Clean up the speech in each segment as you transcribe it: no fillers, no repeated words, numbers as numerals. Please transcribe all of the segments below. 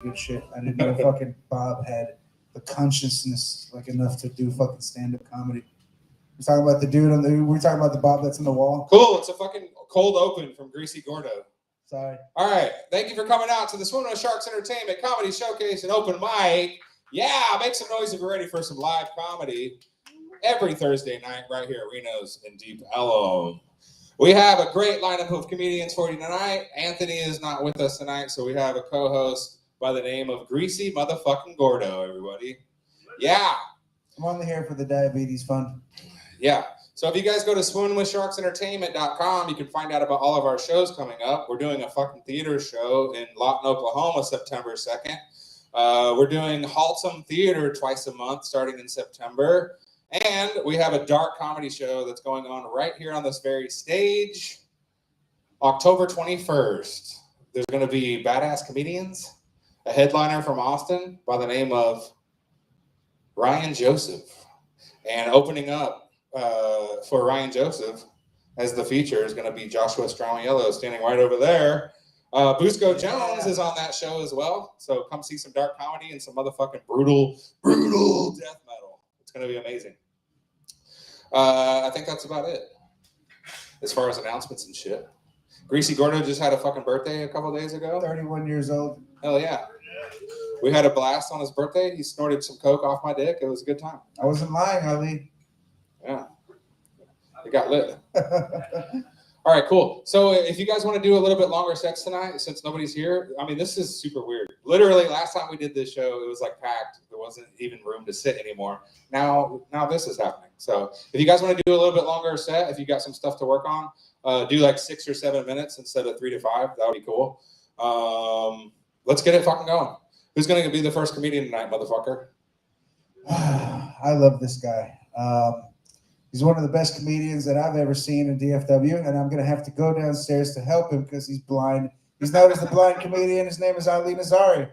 good shit. I didn't know fucking Bob had the consciousness like enough to do fucking stand-up comedy. We're talking about the dude on the. We're talking about the Bob that's on the wall. Cool. It's a fucking cold open from Greasy Gordo. Sorry. All right. Thank you for coming out to the Swim with Sharks Entertainment Comedy Showcase and Open Mic. Yeah, make some noise if you're ready for some live comedy every Thursday night right here at RENO'S in Deep Ellum. We have a great lineup of comedians for you tonight. Anthony is not with us tonight, so we have a co-host by the name of Greasy Motherfucking Gordo, everybody. Yeah. I'm only here for the diabetes fund. Yeah. So if you guys go to swoonwithsharksentertainment.com, you can find out about all of our shows coming up. We're doing a fucking theater show in Lawton, Oklahoma, September 2nd. We're doing Haltom Theater twice a month starting in September. And we have a dark comedy show that's going on right here on this very stage, October 21st. There's going to be badass comedians, a headliner from Austin by the name of Ryan Joseph. And opening up for Ryan Joseph as the feature is going to be Joshua Stramiello standing right over there. Busco Jones is on that show as well. So come see some dark comedy and some motherfucking brutal death metal. It's going to be amazing. I think that's about it as far as announcements and shit. Greasy Gordo just had a fucking birthday a couple days ago. 31 years old. Hell yeah. We had a blast on his birthday. He snorted some coke off my dick. It was a good time. I wasn't lying, Ali. Yeah. It got lit. All right, cool. So if you guys want to do a little bit longer sets tonight, since nobody's here, I mean, this is super weird. Literally, last time we did this show, it was like packed. There wasn't even room to sit anymore. Now this is happening. So if you guys want to do a little bit longer set, if you got some stuff to work on, do like 6 or 7 minutes instead of 3 to 5. That would be cool. Let's get it fucking going. Who's going to be the first comedian tonight, motherfucker? I love this guy. He's one of the best comedians that I've ever seen in DFW, and I'm going to have to go downstairs to help him because he's blind. He's known as the blind comedian. His name is Ali Nazari.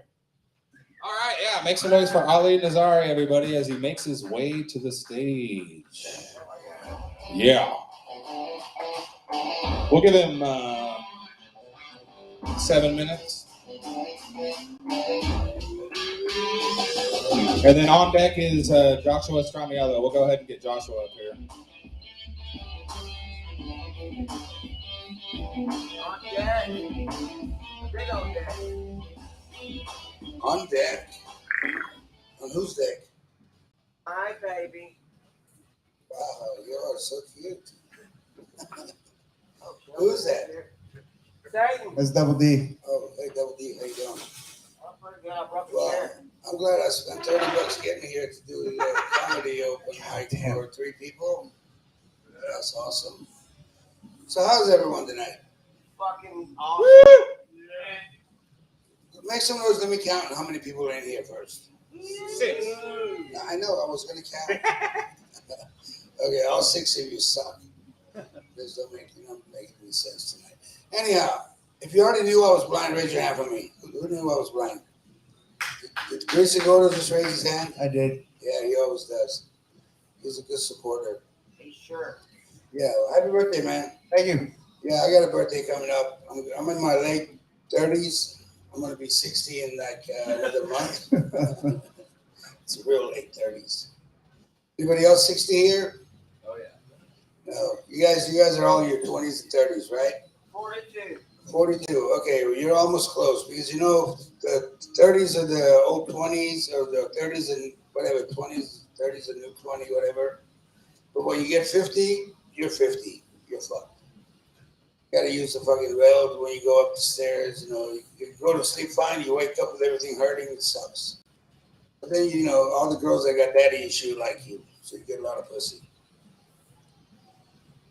All right, yeah, make some noise for Ali Nazari, everybody, as he makes his way to the stage. Yeah. We'll give him 7 minutes. And then on deck is Joshua Stramiello. We'll go ahead and get Joshua up here. On deck? On whose deck? Hi, baby. Wow, you are so cute. Who's that? That's Double D. Oh, hey, Double D, how you doing? Well, Well, I'm glad I spent $30 getting here to do the comedy open mic for 3 people. That's awesome. So how's everyone tonight? fucking awesome. Make some noise. Let me count how many people are in here first. 6. I know I was going to count. Okay, all 6 of you suck. This don't make any sense tonight. Anyhow, if you already knew I was blind, raise your hand for me. Who knew I was blind? Did Greasy Gordo just raise his hand? I did. Yeah, he always does. He's a good supporter. Sure. Yeah, well, happy birthday, man. Thank you. Yeah, I got a birthday coming up. I'm in my late 30s. I'm going to be 60 in like another month. It's a real late 30s. Anybody else 60 here? Oh, yeah. No. You guys are all in your 20s and 30s, right? 42. 42. Okay, well, you're almost close because you know the 30s are the old 20s or the 30s and whatever, 20s, 30s and new 20, whatever. But when you get 50, you're 50. You're fucked. You got to use the fucking rail when you go up the stairs. You know, you go to sleep fine, you wake up with everything hurting. It sucks. But then, you know, all the girls that got daddy issue like you, so you get a lot of pussy.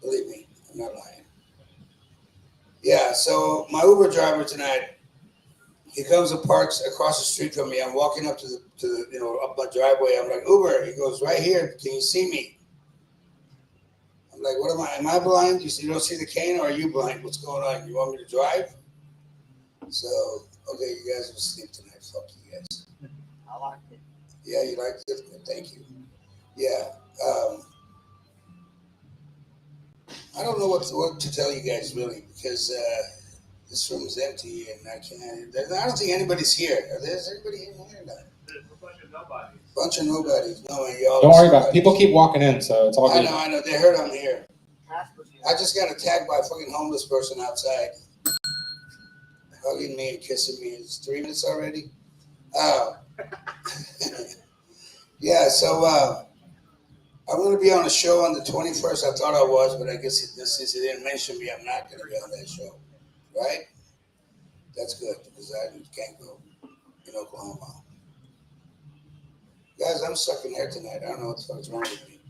Believe me, I'm not lying. Yeah, so my Uber driver tonight, he comes and parks across the street from me. I'm walking up to the you know, up my driveway. I'm like, Uber. He goes, right here. Can you see me? I'm like, what am I blind? You don't see the cane, or are you blind? What's going on? You want me to drive? So, okay, you guys will sleep tonight. Fuck you guys. I liked it. Yeah, you liked it? Good, thank you. Yeah. I don't know what to tell you guys, really, because This room's empty, and I can't. I don't think anybody's here. Is anybody in here? No. There's a bunch of nobodies. Bunch of nobodies. No, y'all. Don't worry about it. People keep walking in, so it's all good. I know. They heard I'm here. I just got attacked by a fucking homeless person outside, hugging me and kissing me. It's 3 minutes already. Oh. Yeah. So I'm going to be on a show on the 21st. I thought I was, but I guess since he didn't mention me, I'm not going to be on that show. Right? That's good because I can't go in Oklahoma. Guys, I'm sucking air tonight. I don't know what the fuck's wrong with me.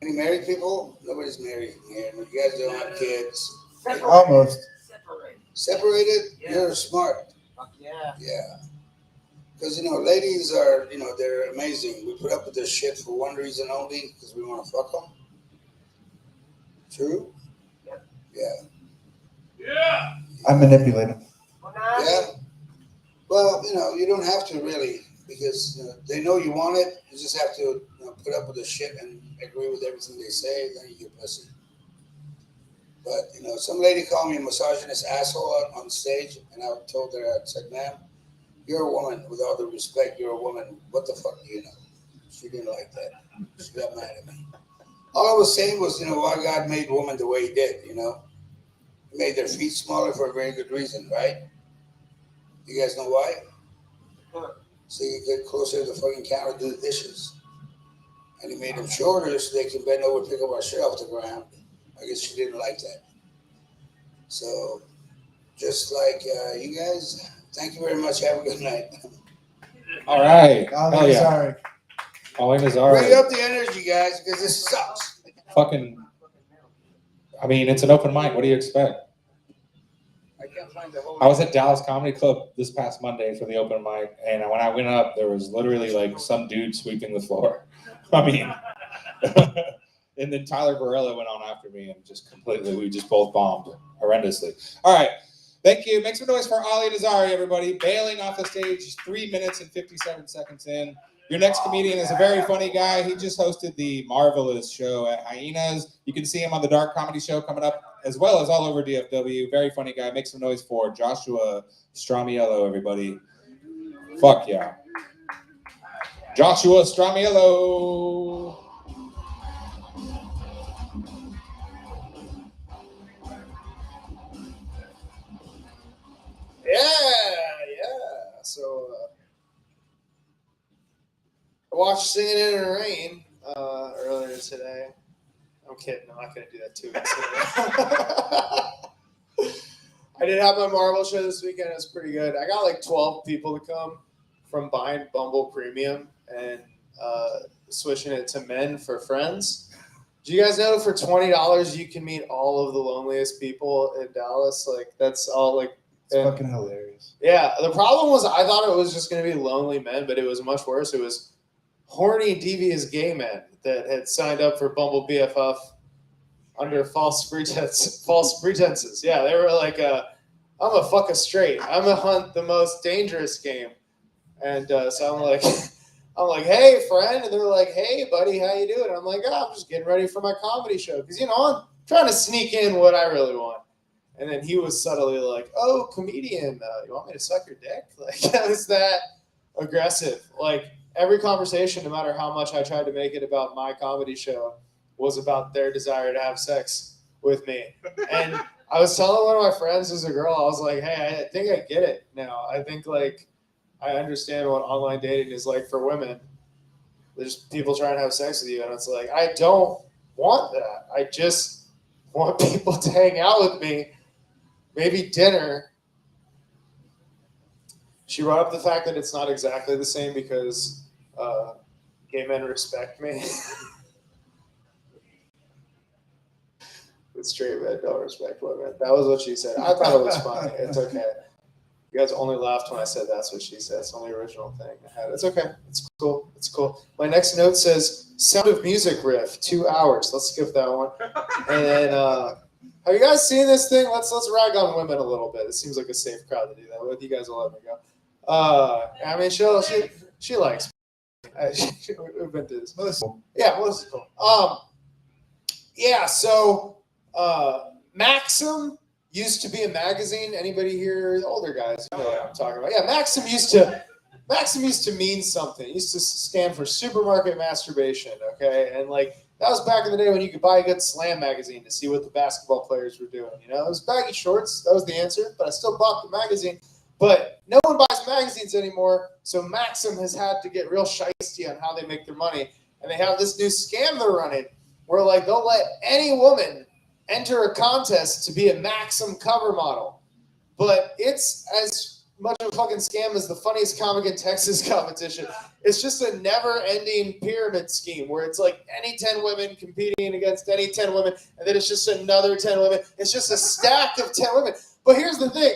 Any married people? Nobody's married here. You guys don't have kids. Almost. Separated? Yeah. You're smart. Fuck yeah. Yeah. Because, ladies are, they're amazing. We put up with this shit for one reason only, because we want to fuck them. True? Yep. Yeah. Yeah. I manipulate him. Yeah. Well, you don't have to really, because they know you want it. You just have to put up with the shit and agree with everything they say, then you get pussy. But, some lady called me a misogynist asshole on stage, and I told her, I said, ma'am, you're a woman. With all due respect, you're a woman. What the fuck do you know? She didn't like that. She got mad at me. All I was saying was, why God made women the way he did, He made their feet smaller for a very good reason, right? You guys know why? So you get closer to the fucking counter, do the dishes. And he made them shorter so they can bend over and pick up our shit off the ground. I guess she didn't like that. So, just like you guys, thank you very much. Have a good night. All right. Oh, yeah. sorry. Alina's all Bring right. up the energy, guys, because this sucks. Fucking, it's an open mic. What do you expect? I can't find the whole. I was at Dallas Comedy Club this past Monday for the open mic, and when I went up, there was literally like some dude sweeping the floor. And then Tyler Varela went on after me, and we just both bombed horrendously. All right, thank you. Make some noise for Ali Nazari, everybody. Bailing off the stage 3 minutes and 57 seconds in. Your next comedian is a very funny guy. He just hosted the Marvelous show at Hyenas. You can see him on the Dark Comedy Show coming up, as well as all over DFW. Very funny guy. Make some noise for Joshua Stramiello, everybody. Fuck yeah. Joshua Stramiello. Yeah. So I watched Singing in the Rain earlier today. I'm kidding. I'm not going to do that 2 weeks later. I did have my Marvel show this weekend. It was pretty good. I got like 12 people to come from buying Bumble Premium and switching it to Men for Friends. Do you guys know for $20 you can meet all of the loneliest people in Dallas? Like that's all like. It's fucking hilarious. Yeah, the problem was I thought it was just going to be lonely men, but it was much worse. It was horny, devious gay men that had signed up for Bumble BFF under false pretenses. Yeah, they were like, I'm a fuck a straight. I'm a hunt the most dangerous game. And so I'm like, hey, friend. And they're like, hey, buddy, how you doing? I'm like, I'm just getting ready for my comedy show. Because, I'm trying to sneak in what I really want. And then he was subtly like, oh, comedian, you want me to suck your dick? Like, it was that aggressive. Like, every conversation, no matter how much I tried to make it about my comedy show, was about their desire to have sex with me. And I was telling one of my friends who's a girl, I was like, hey, I think I get it now. I think, like, I understand what online dating is like for women. There's people trying to have sex with you, and it's like, I don't want that. I just want people to hang out with me. Maybe dinner. She brought up the fact that it's not exactly the same because gay men respect me. But straight men don't respect women. That was what she said. I thought it was funny. It's okay. You guys only laughed when I said that's what she said. It's the only original thing I had. It's okay. It's cool. It's cool. My next note says Sound of Music riff, 2 hours. Let's skip that one. And then have you guys seen this thing? Let's rag on women a little bit. It seems like a safe crowd to do that with. You guys will let me go. I mean, she likes. We've been through this. Yeah, Melissa's cool. Yeah. So Maxim used to be a magazine. Anybody here, the older guys, you know what I'm talking about. Yeah, Maxim used to mean something. It used to stand for supermarket masturbation, okay? And like that was back in the day when you could buy a good Slam magazine to see what the basketball players were doing. You know, it was baggy shorts. That was the answer. But I still bought the magazine. But no one buys magazines anymore. So Maxim has had to get real shiesty on how they make their money. And they have this new scam they're running where like they'll let any woman enter a contest to be a Maxim cover model. But it's as much of a fucking scam as the funniest comic in Texas competition. It's just a never-ending pyramid scheme where it's like any 10 women competing against any 10 women, and then it's just another 10 women. It's just a stack of 10 women. But here's the thing.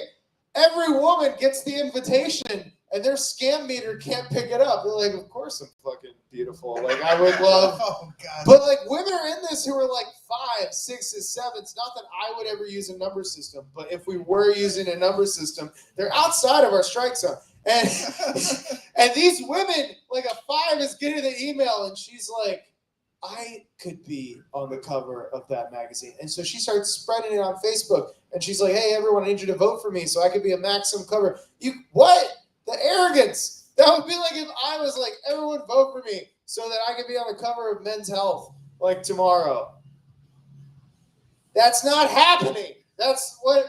Every woman gets the invitation, and their scam meter can't pick it up. They're like, of course I'm fucking beautiful. Like, I would love... Oh, God. But, like, women are in this who are, like, 5, 6, 7s. Not that I would ever use a number system, but if we were using a number system, they're outside of our strike zone. And and these women, like, a 5 is getting the email, and she's like, I could be on the cover of that magazine. And so she starts spreading it on Facebook, and she's like, hey, everyone, I need you to vote for me so I could be a Maxim cover. What? The arrogance. That would be like if I was like, everyone vote for me so that I could be on the cover of Men's Health like tomorrow. That's not happening. That's what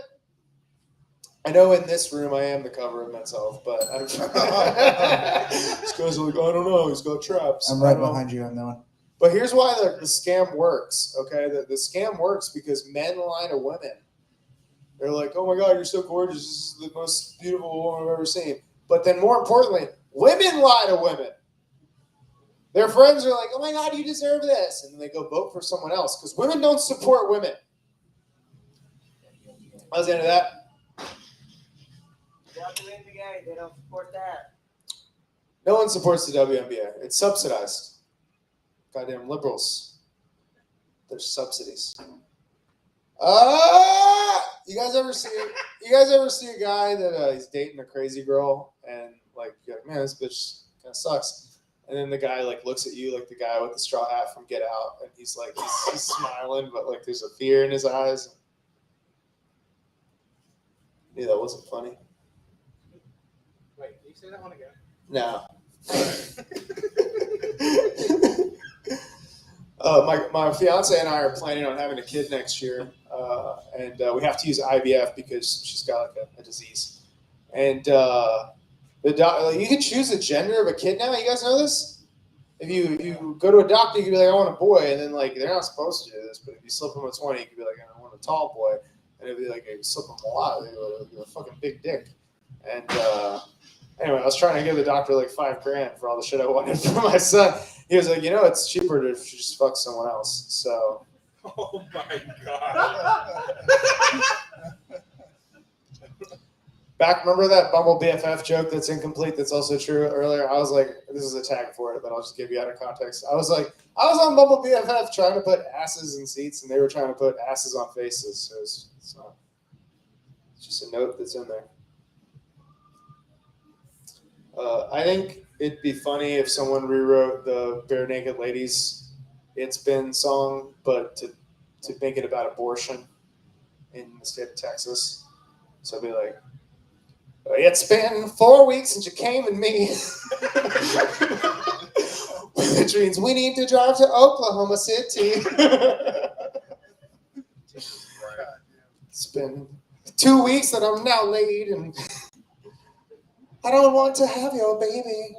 I know. In this room, I am the cover of Men's Health, but I don't know. This guy's like, I don't know. He's got traps. I'm right behind you on that one. But here's why the scam works, okay? The scam works because men lie to women. They're like, oh, my God, you're so gorgeous. This is the most beautiful woman I've ever seen. But then more importantly, women lie to women. Their friends are like, oh, my God, you deserve this. And then they go vote for someone else because women don't support women. How's the end of that? WNBA, they don't support that. No one supports the WNBA. It's subsidized. Goddamn liberals. There's subsidies. You guys ever see a guy that he's dating a crazy girl and like you're like, man, this bitch kind of sucks. And then the guy like looks at you like the guy with the straw hat from Get Out, and he's like he's smiling, but like there's a fear in his eyes. Yeah, that wasn't funny. Wait, can you say that one again? No. My fiance and I are planning on having a kid next year, and we have to use IVF because she's got like a disease. And you can choose the gender of a kid now. You guys know this? If you go to a doctor, you can be like, I want a boy, and then like they're not supposed to do this, but if you slip them a 20, you can be like, I want a tall boy, and it'd be like, you slip them a lot, they go a fucking big dick. And anyway, I was trying to give the doctor like $5,000 for all the shit I wanted for my son. He was like, it's cheaper to just fuck someone else. So. Oh my God. Remember that Bumble BFF joke that's incomplete that's also true earlier? I was like, this is a tag for it, but I'll just give you out of context. I was on Bumble BFF trying to put asses in seats, and they were trying to put asses on faces. So it's just a note that's in there. I think it'd be funny if someone rewrote the Bare Naked Ladies It's Been song, but to make it about abortion in the state of Texas. So it'd be like, it's been 4 weeks since you came and me. Which means we need to drive to Oklahoma City. It's been 2 weeks that I'm now laid and I don't want to have your baby.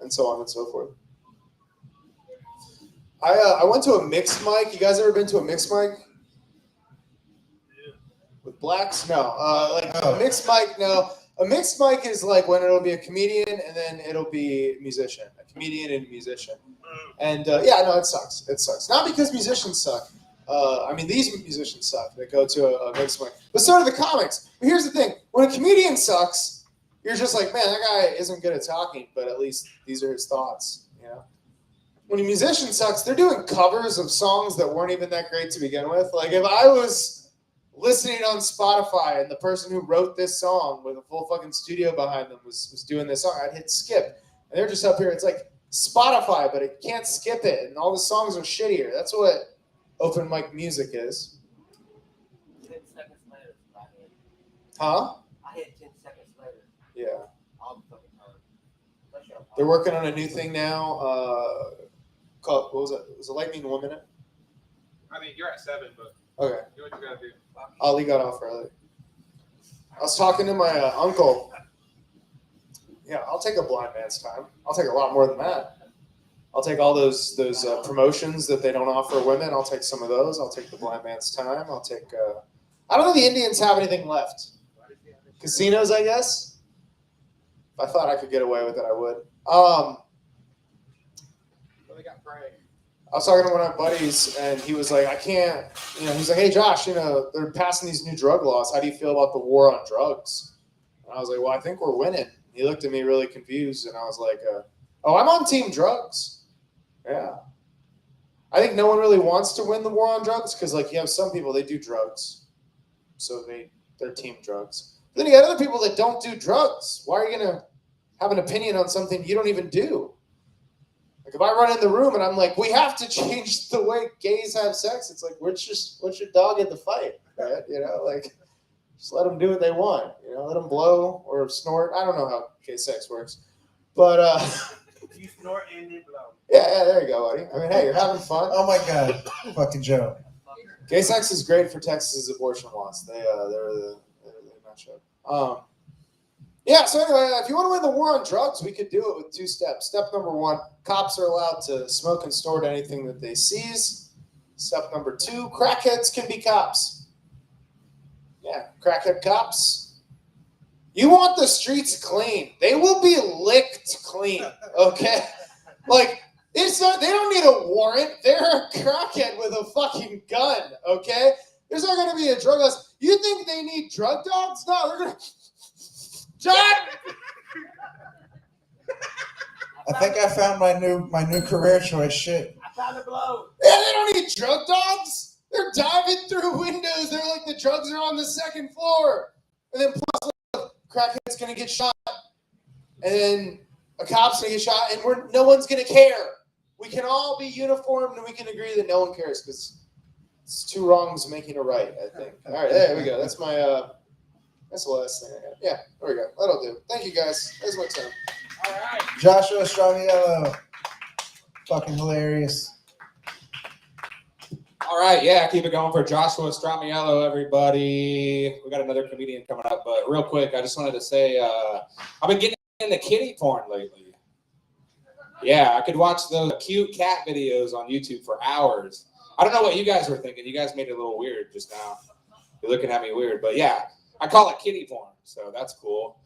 And so on and so forth. I went to a mixed mic. You guys ever been to a mixed mic? With blacks? No. A mixed mic, no. A mixed mic is like when it'll be a comedian and then it'll be a musician. A comedian and a musician. And it sucks. It sucks. Not because musicians suck. These musicians suck that go to a mixed mic. But so do the comics. But here's the thing. When a comedian sucks, you're just like, man, that guy isn't good at talking, but at least these are his thoughts, When a musician sucks, they're doing covers of songs that weren't even that great to begin with. Like, if I was listening on Spotify and the person who wrote this song with a full fucking studio behind them was doing this song, I'd hit skip. And they're just up here. It's like Spotify, but it can't skip it, and all the songs are shittier. That's what open mic music is. 10 seconds later, I hit. Huh? I hit 10 seconds later. Yeah. All the fucking time. Especially on They're working on a new thing now. Called, what was it? Was it Lightning 1 minute? I mean, you're at 7, but Okay. do what you gotta do. Ali got off early. I was talking to my uncle. Yeah, I'll take a blind man's time. I'll take a lot more than that. I'll take all those promotions that they don't offer women. I'll take some of those. I'll take the blind man's time. I'll take. I don't know if the Indians have anything left. Casinos, I guess. If I thought I could get away with it, I would. They got praying. I was talking to one of my buddies, and he was like, I can't, he's like, hey, Josh, they're passing these new drug laws. How do you feel about the war on drugs? And I was like, well, I think we're winning. He looked at me really confused, and I was like, oh, I'm on team drugs. Yeah. I think no one really wants to win the war on drugs because, you have some people, they do drugs. So they're team drugs. But then you got other people that don't do drugs. Why are you going to have an opinion on something you don't even do? Like if I run in the room and I'm like, we have to change the way gays have sex. It's like, what's your dog in the fight? Right? Just let them do what they want. Let them blow or snort. I don't know how gay sex works, but You snort and then blow. yeah, there you go, buddy. I mean, hey, you're having fun. Oh my God, fucking Joe. Gay sex is great for Texas's abortion laws. They match up. Yeah, so anyway, if you want to win the war on drugs, we could do it with 2 steps. Step number 1, cops are allowed to smoke and snort anything that they seize. Step number 2, crackheads can be cops. Yeah, crackhead cops. You want the streets clean. They will be licked clean, okay? They don't need a warrant. They're a crackhead with a fucking gun, okay? There's not going to be a drug house. You think they need drug dogs? No, they're going to... John! I think I found my new career choice. Shit. I found a blow. Yeah, they don't need drug dogs. They're diving through windows. They're like the drugs are on the 2nd floor. And then plus, look, crackhead's going to get shot. And then a cop's going to get shot. And no one's going to care. We can all be uniformed and we can agree that no one cares because it's 2 wrongs making a right, I think. All right, there we go. That's my... That's the last thing I got. Yeah, there we go. That'll do. Thank you, guys. That's my time. All right. Joshua Stramiello. Fucking hilarious. All right, yeah, keep it going for Joshua Stramiello, everybody. We got another comedian coming up, but real quick, I just wanted to say I've been getting into kitty porn lately. Yeah, I could watch those cute cat videos on YouTube for hours. I don't know what you guys were thinking. You guys made it a little weird just now. You're looking at me weird, but yeah. I call it kitty porn, so that's cool.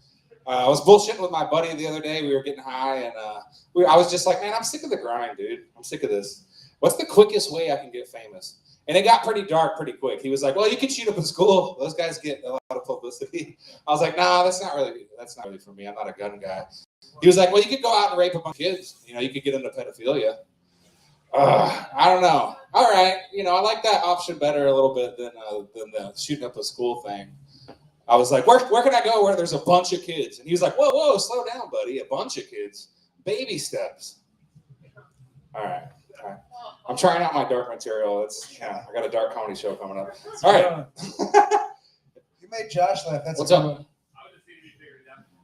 I was bullshitting with my buddy the other day. We were getting high, and I was just like, man, I'm sick of the grind, dude. I'm sick of this. What's the quickest way I can get famous? And it got pretty dark pretty quick. He was like, well, you can shoot up in school. Those guys get a lot of publicity. I was like, nah, that's not really for me. I'm not a gun guy. He was like, well, you could go out and rape a bunch of kids. You could get into pedophilia. I don't know. All right. I like that option better a little bit than the shooting up a school thing. I was like, where can I go where there's a bunch of kids? And he was like, whoa, slow down, buddy. A bunch of kids. Baby steps. All right. I'm trying out my dark material. I got a dark comedy show coming up. All right. You made Josh laugh. That's What's a good up?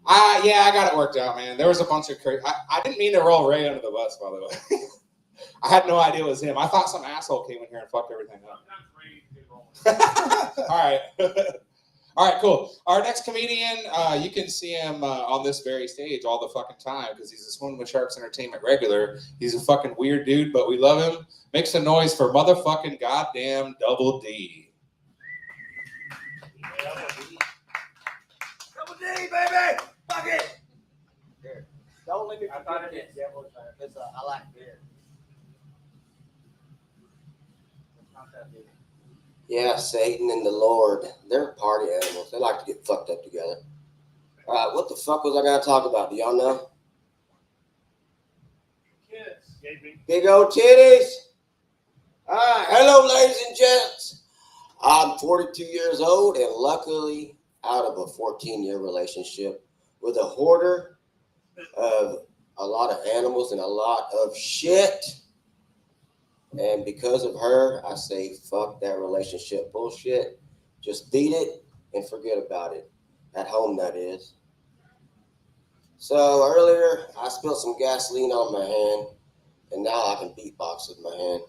one. Yeah, I got it worked out, man. There was a bunch of crazy. I didn't mean to roll Ray under the bus, by the way. I had no idea it was him. I thought some asshole came in here and fucked everything up. All right. All right, cool. Our next comedian, you can see him on this very stage all the fucking time because he's a Swimming with Sharks Entertainment regular. He's a fucking weird dude, but we love him. Make some noise for motherfucking goddamn Double D. Double D, baby! Fuck it! Here. Don't let me forget this. Because I like beer. Yeah, Satan and the Lord, they're party animals. They like to get fucked up together. All right, what the fuck was I going to talk about? Do y'all know? Kids. Big old titties. All right, hello, ladies and gents. I'm 42 years old and luckily out of a 14-year relationship with a hoarder of a lot of animals and a lot of shit. And because of her, I say fuck that relationship bullshit. Just beat it and forget about it. At home, that is. So earlier, I spilled some gasoline on my hand, and now I can beatbox with my hand.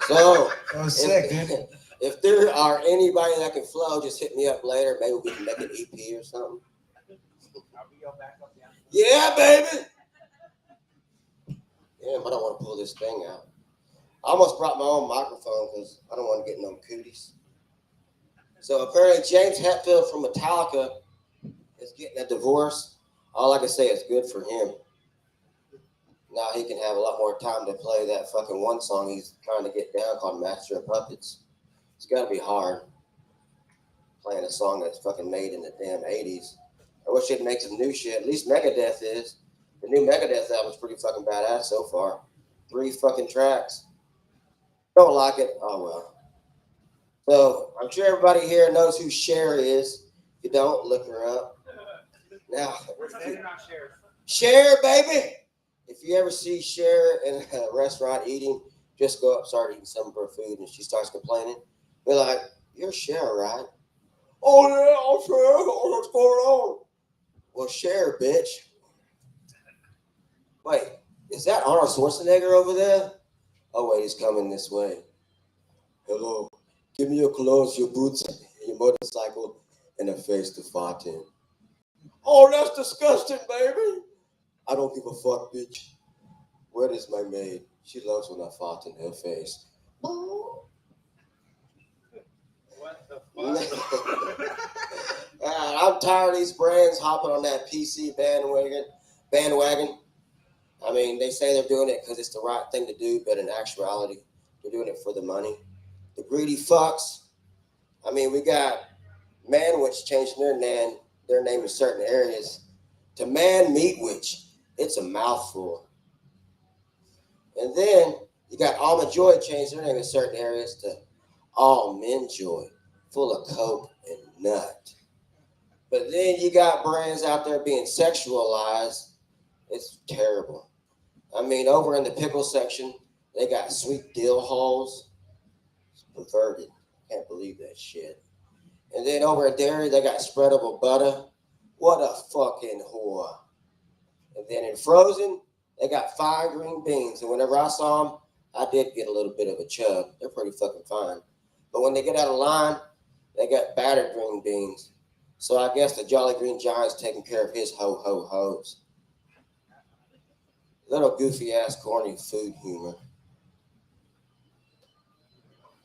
So, That was sick, dude. if there are anybody that can flow, just hit me up later. Maybe we can make an EP or something. I'll be your backup, yeah. Yeah, baby. Damn, I don't want to pull this thing out. I almost brought my own microphone because I don't want to get no cooties. So apparently James Hetfield from Metallica is getting a divorce. All I can say is good for him. Now he can have a lot more time to play that fucking one song he's trying to get down called Master of Puppets. It's got to be hard playing a song that's fucking made in the damn 80s. I wish they'd make some new shit. At least Megadeth is. The new Megadeth album's pretty fucking badass so far. 3 fucking tracks. Don't like it? Oh well. So I'm sure everybody here knows who Cher is. If you don't, look her up. Now, Cher, baby. If you ever see Cher in a restaurant eating, just go up, start eating some of her food, and she starts complaining. Be like, "You're Cher, right?" "Oh yeah, I'm Cher. Oh, what's going on?" "Well, Cher, bitch." "Wait, is that Arnold Schwarzenegger over there?" "Oh wait, he's coming this way." "Hello, give me your clothes, your boots, your motorcycle, and a face to fart in." "Oh, that's disgusting, baby." "I don't give a fuck, bitch. Where is my maid? She loves when I fart in her face." What the fuck? I'm tired of these brands hopping on that PC bandwagon. I mean, they say they're doing it because it's the right thing to do, but in actuality, they're doing it for the money. The greedy fucks. I mean, we got Manwich changing their name in certain areas to Man Meatwich. It's a mouthful. And then you got Almond Joy changing their name in certain areas to Almond Joy, full of coke and nut. But then you got brands out there being sexualized. It's terrible. I mean, over in the pickle section, they got sweet dill holes. It's perverted. Can't believe that shit. And then over at dairy, they got spreadable butter. What a fucking whore. And then in frozen, they got fine green beans. And whenever I saw them, I did get a little bit of a chub. They're pretty fucking fine. But when they get out of line, they got battered green beans. So I guess the Jolly Green Giant's taking care of his ho-ho-hos. Little goofy-ass corny food humor.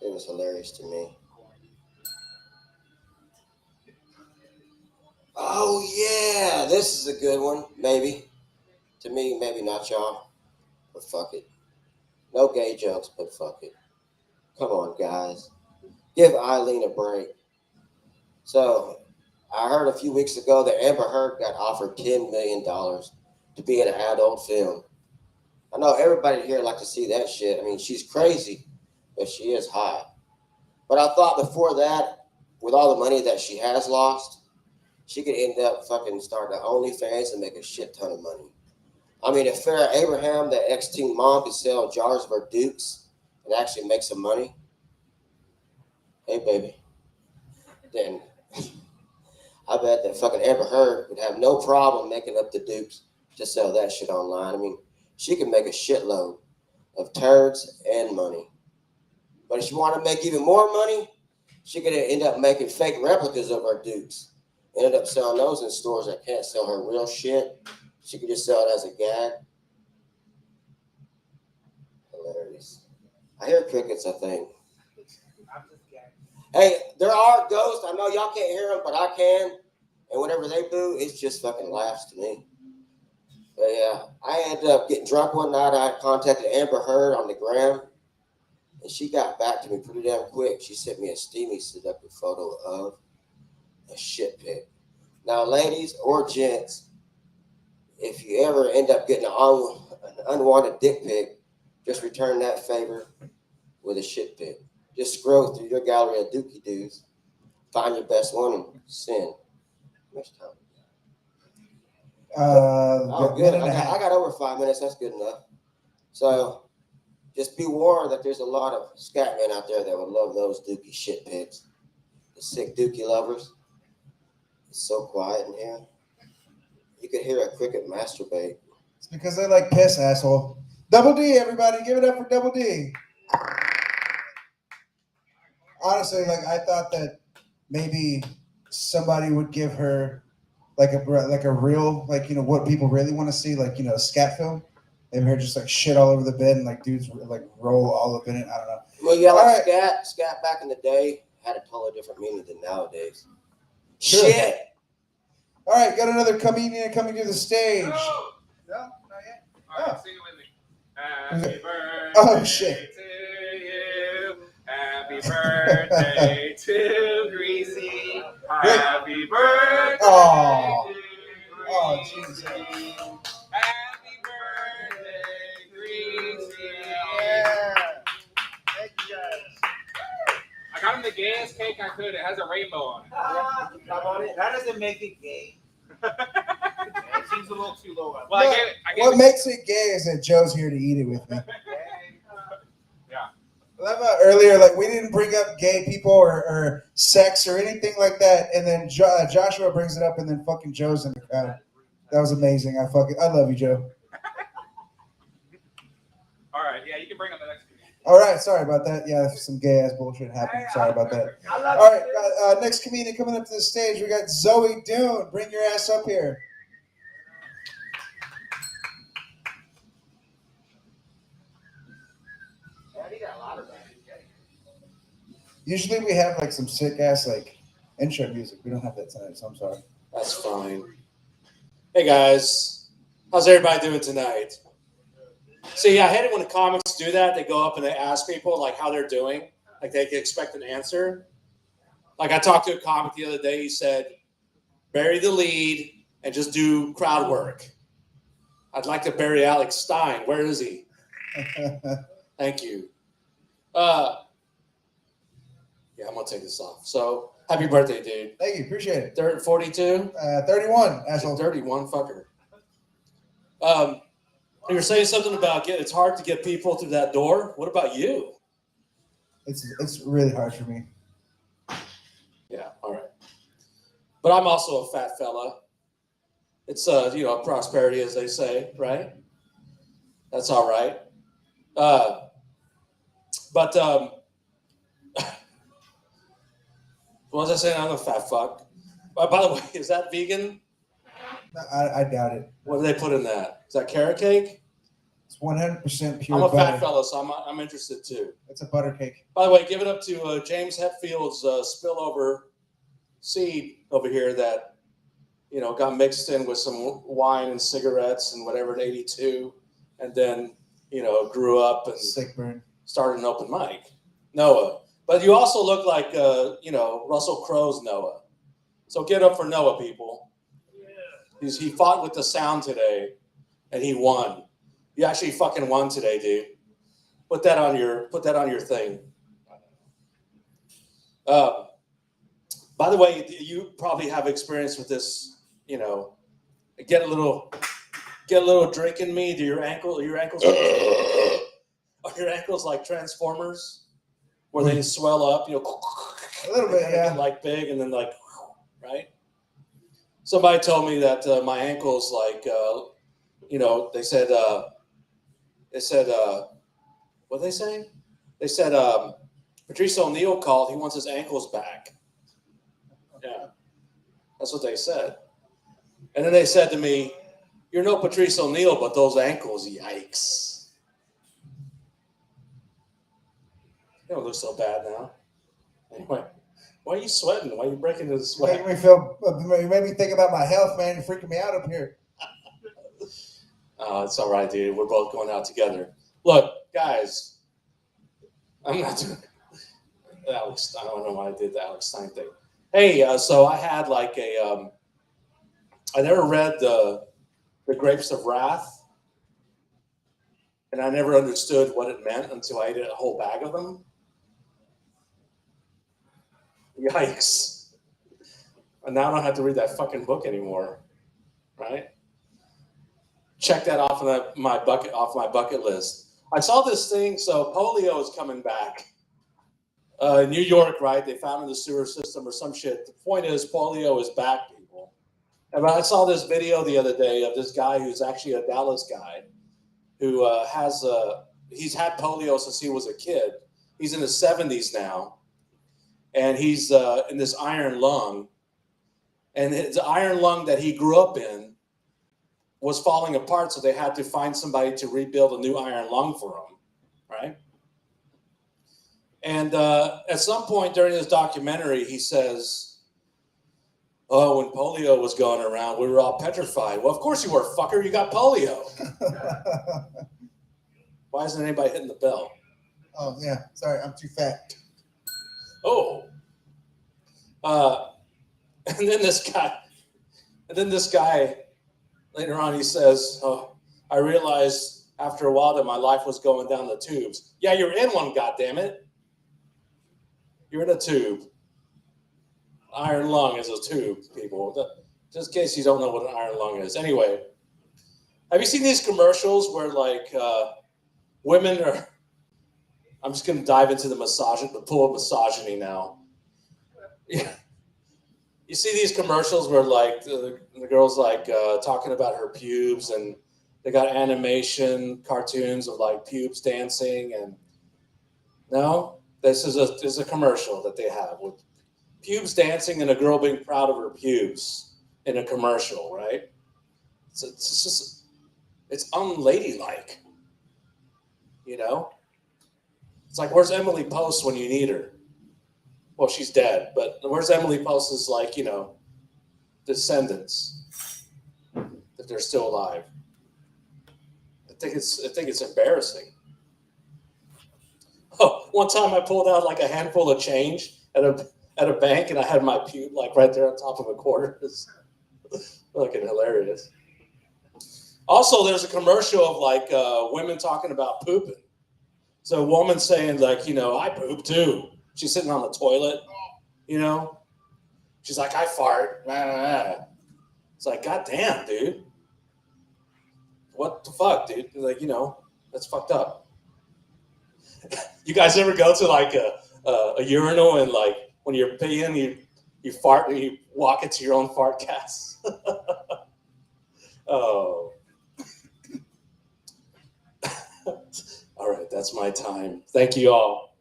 It was hilarious to me. Oh, yeah. This is a good one. Maybe. To me, maybe not y'all. But fuck it. No gay jokes, but fuck it. Come on, guys. Give Eileen a break. So, I heard a few weeks ago that Amber Heard got offered $10 million to be in an adult film. I know everybody here like to see that shit. I mean, she's crazy, but she is hot. But I thought before that, with all the money that she has lost, she could end up fucking starting an OnlyFans and make a shit ton of money. I mean, if Farrah Abraham, the ex-teen mom, could sell jars of her dukes and actually make some money, hey, baby, then I bet that fucking Amber Heard would have no problem making up the dukes to sell that shit online. I mean, she could make a shitload of turds and money. But if she wanted to make even more money, she could end up making fake replicas of her dukes. Ended up selling those in stores that can't sell her real shit. She could just sell it as a gag. Hilarious. I hear crickets, I think. Hey, there are ghosts. I know y'all can't hear them, but I can. And whenever they boo, it's just fucking laughs to me. But yeah, I ended up getting drunk one night. I contacted Amber Heard on the gram, and she got back to me pretty damn quick. She sent me a steamy seductive photo of a shit pic. Now, ladies or gents, if you ever end up getting an unwanted dick pic, just return that favor with a shit pic. Just scroll through your gallery of dookie doos, find your best one, and send. much time? Oh, Good. I got over 5 minutes. That's good enough. So just be warned that there's a lot of scat men out there that would love those dookie shit pigs. The sick dookie lovers. It's so quiet in here. You could hear a cricket masturbate. It's because they like piss, asshole. Double D, everybody, give it up for Double D. Honestly, like I thought that maybe somebody would give her like a real, like, you know, what people really want to see, like, you know, a scat film. Maybe her just like shit all over the bed and like dudes like roll all up in it. I don't know. Well, yeah, like All scat back in the day had a totally different meaning than nowadays. Sure. Shit. All right, got another comedian coming to the stage. No, not yet. All right, sing it with me. Happy birthday Oh, shit. to you. Happy birthday to Greasy. Happy birthday Oh. to Oh, Greasy. Jesus. Happy birthday, Greasy. Thank you guys. I got him the gayest cake I could. It has a rainbow on it. That doesn't make it gay. It seems a little too low. Well, No, I gave What it- makes it gay is that Joe's here to eat it with me. Yeah. Well, about earlier, like we didn't bring up gay people or sex or anything like that, and then Joshua brings it up, and then fucking Joe's in the crowd. That was amazing. I love you, Joe. All right, yeah, you can bring up the next comedian. All right, sorry about that. Yeah, some gay ass bullshit happened. Sorry about that. I love All right, next comedian coming up to the stage. We got Zoe Dune. Bring your ass up here. Usually we have like some sick ass like intro music. We don't have that tonight, so I'm sorry. That's fine. Hey guys, how's everybody doing tonight? See, I hate it when the comics do that. They go up and they ask people like how they're doing, like they can expect an answer. Like I talked to a comic the other day. He said, "Bury the lead and just do crowd work." I'd like to bury Alex Stein. Where is he? Thank you. Yeah, I'm gonna take this off. So, happy birthday, dude. Thank you, appreciate it. 42. 31, asshole. 31 fucker. You were saying something about it's hard to get people through that door. What about you? It's really hard for me. Yeah, all right. But I'm also a fat fella. It's prosperity, as they say, right? That's all right. But what was I saying? I'm a fat fuck. By the way, is that vegan? I doubt it. What do they put in that? Is that carrot cake? It's 100% pure I'm a butter. fat fella, so I'm interested too. It's a butter cake. By the way, give it up to James Hetfield's spillover seed over here that, got mixed in with some wine and cigarettes and whatever in 82, and then, grew up and Sick burn. started an open mic. Noah. But you also look like, Russell Crowe's Noah. So get up for Noah, people. He fought with the sound today, and he won. You actually fucking won today, dude. Put that on your thing. By the way, you probably have experience with this. Get a little drink in me. Do your ankles? Are your ankles like Transformers, where they swell up? A little bit, yeah. Get like big and then like, right? Somebody told me that my ankles, like, they said, what they say? They said, Patrice O'Neal called. He wants his ankles back. Yeah, that's what they said. And then they said to me, "You're no Patrice O'Neal, but those ankles, yikes." You don't look so bad now. Anyway, why are you sweating? Why are you breaking into sweat? You made me think about my health, man. You're freaking me out up here. It's all right, dude. We're both going out together. Look, guys, I'm not doing Alex. I don't know why I did the Alex Stein thing. Hey, so I had like I never read the Grapes of Wrath, and I never understood what it meant until I ate a whole bag of them. Yikes. And now I don't have to read that fucking book anymore, right? Check that off of my bucket list. I saw this thing. So polio is coming back. New York, right? They found in the sewer system or some shit. The point is, polio is back, people. And I saw this video the other day of this guy who's actually a Dallas guy who he's had polio since he was a kid. He's in his 70s now, and he's in this iron lung. And his iron lung that he grew up in was falling apart, so they had to find somebody to rebuild a new iron lung for him, right? And at some point during this documentary, he says, "Oh, when polio was going around, we were all petrified." Well, of course you were, fucker. You got polio. Why isn't anybody hitting the bell? Oh, yeah. Sorry, I'm too fat. Oh. And then this guy, later on, he says, "Oh, I realized after a while that my life was going down the tubes." Yeah, you're in one, goddammit. You're in a tube. Iron lung is a tube, people. Just in case you don't know what an iron lung is. Anyway, have you seen these commercials where like women are? I'm just gonna dive into the pool of misogyny now. Yeah. You see these commercials where like the girl's like talking about her pubes, and they got animation cartoons of like pubes dancing, and no, this is a commercial that they have with pubes dancing and a girl being proud of her pubes in a commercial, right? It's unladylike, you know? It's like, where's Emily Post when you need her? Well, she's dead, but where's Emily Post's, like, you know, descendants, if they're still alive? I think it's embarrassing. Oh, one time I pulled out like a handful of change at a bank, and I had my pube like right there on top of a quarter. It's fucking hilarious. Also, there's a commercial of like women talking about pooping. So a woman saying like, you know, I poop too. She's sitting on the toilet, you know. She's like, I fart. It's like, God damn, dude. What the fuck, dude? Like, you know, that's fucked up. You guys ever go to like a urinal and like when you're peeing, you fart and you walk into your own fart gas? Oh. All right, that's my time. Thank you all.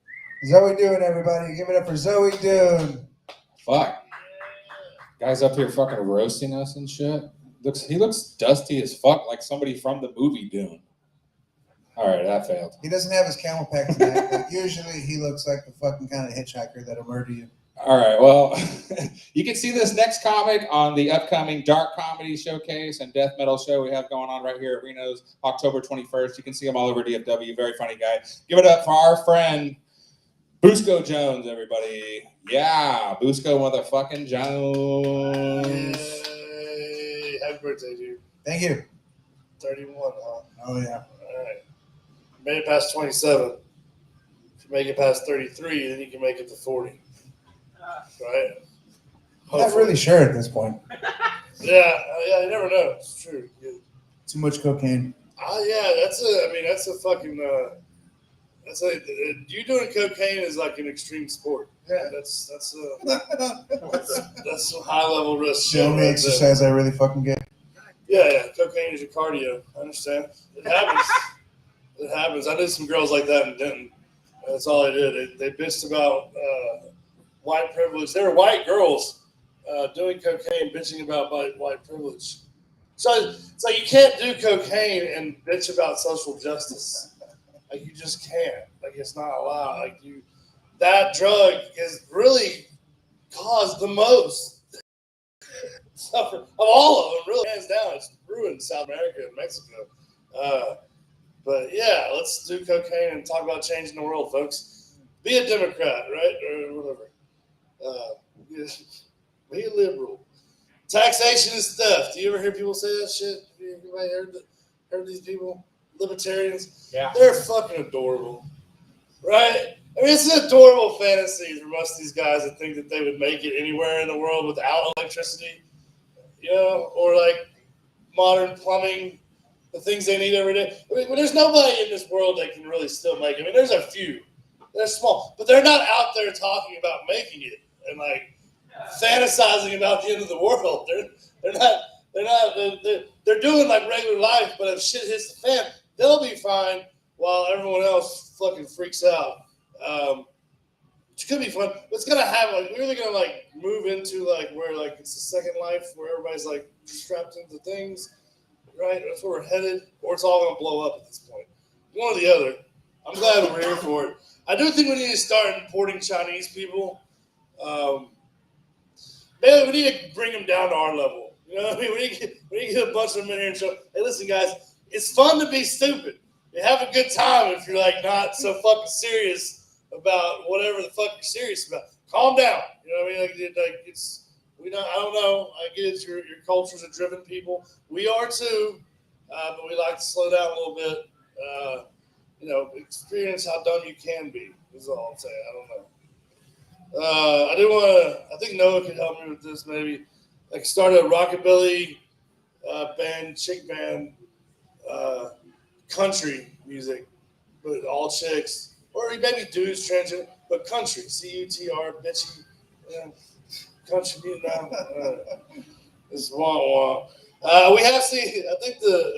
Zoe Dune, everybody. Give it up for Zoe Dune. Fuck. Guy's up here fucking roasting us and shit. He looks dusty as fuck, like somebody from the movie Dune. All right, that failed. He doesn't have his camel pack tonight, but usually he looks like the fucking kind of hitchhiker that'll murder you. All right, well, you can see this next comic on the upcoming Dark Comedy Showcase and Death Metal Show we have going on right here at RENO'S, October 21st. You can see him all over DFW. Very funny guy. Give it up for our friend, Busco Jones, everybody. Yeah, Busco motherfucking Jones. Yay. Happy birthday, dude. Thank you. 31, huh? Oh, yeah. All right. Made it past 27. If you make it past 33, then you can make it to 40. Right? I'm not really sure at this point. Yeah, you never know. It's true. Yeah. Too much cocaine. Yeah, that's a fucking, you doing cocaine is like an extreme sport. Yeah, that's a high level risk. The only exercise I really fucking get. Yeah, cocaine is your cardio. I understand. It happens. It happens. I knew some girls like that in Denton. That's all I did. They bitched about white privilege. They were white girls doing cocaine, bitching about white privilege. So it's like you can't do cocaine and bitch about social justice. Like you just can't. Like it's not allowed. Like that drug has really caused the most suffer of all of them. Really, hands down, it's ruined South America and Mexico. But yeah, let's do cocaine and talk about changing the world, folks. Be a Democrat, right, or whatever. Be a liberal. Taxation is theft. Do you ever hear people say that shit? Anybody heard these people? Libertarians? Yeah. They're fucking adorable. Right? I mean, it's an adorable fantasy for most of these guys that think that they would make it anywhere in the world without electricity, you know, or like modern plumbing, the things they need every day. I mean, there's nobody in this world that can really still make it. I mean, there's a few. They're small, but they're not out there talking about making it and like fantasizing about the end of the world. They're doing like regular life, but if shit hits the fan, they'll be fine while everyone else fucking freaks out. Which could be fun. It's gonna have like we're really gonna like move into like where like it's the second life where everybody's like strapped into things, right? That's where we're headed, or it's all gonna blow up at this point. One or the other. I'm glad we're here for it. I do think we need to start importing Chinese people. Maybe we need to bring them down to our level. You know what I mean? We need to get a bunch of them in here and show, hey, listen, guys, it's fun to be stupid. You have a good time if you're like not so fucking serious about whatever the fuck you're serious about. Calm down. You know what I mean? Like it's we don't. I don't know. I get it. Your culture's a driven people. We are too, but we like to slow down a little bit. You know, experience how dumb you can be is all I'm saying. I don't know. I do want to. I think Noah could help me with this. Maybe like start a rockabilly band, chick band, country music, but all chicks, or maybe dudes transgender, but country. CUTR, bitchy, country music now. It's wah wah. We have seen. I think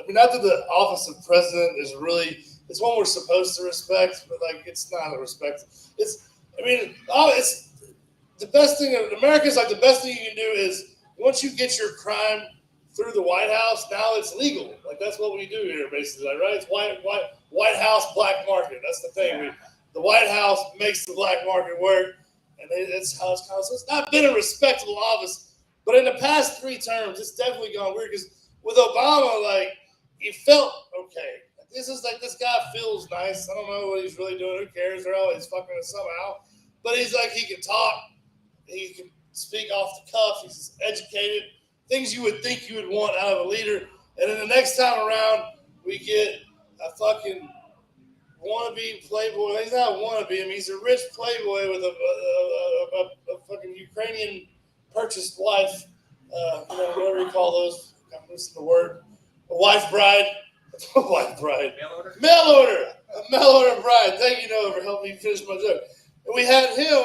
not that the office of president is really. It's one we're supposed to respect, but like it's not a respect. It's the best thing. America's like the best thing you can do is once you get your crime through the White House, now it's legal. Like that's what we do here, basically, right? It's White House black market. That's the thing. The White House makes the black market work, and that's how it's kind of. So it's not been a respectable office, but in the past 3 terms, it's definitely gone weird. Because with Obama, like he felt okay. This is like this guy feels nice. I don't know what he's really doing. Who cares? They're always fucking us somehow. But he's like he can talk. He can speak off the cuff. He's educated. Things you would think you would want out of a leader. And then the next time around, we get a fucking wannabe playboy. He's not a wannabe. I mean, he's a rich playboy with a fucking Ukrainian purchased wife. Whatever you call those. I'm missing the word. A wife bride. White bride. Mail order. A mail order bride. Thank you, Noah, for helping me finish my joke. And we had him,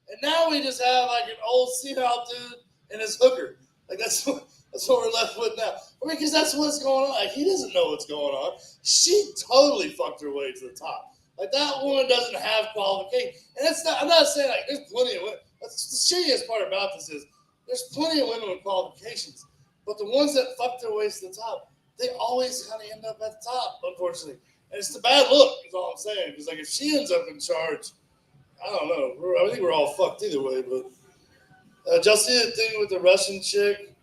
and now we just have like an old senile dude and his hooker. Like that's what we're left with now. I mean, because that's what's going on. Like he doesn't know what's going on. She totally fucked her way to the top. Like that woman doesn't have qualifications. And that's not. I'm not saying like there's plenty of women. That's the shittiest part about this is there's plenty of women with qualifications, but the ones that fuck their ways to the top. They always kind of end up at the top, unfortunately. And it's the bad look, is all I'm saying. Because, like, if she ends up in charge, I don't know. I think we're all fucked either way. But did y'all see the thing with the Russian chick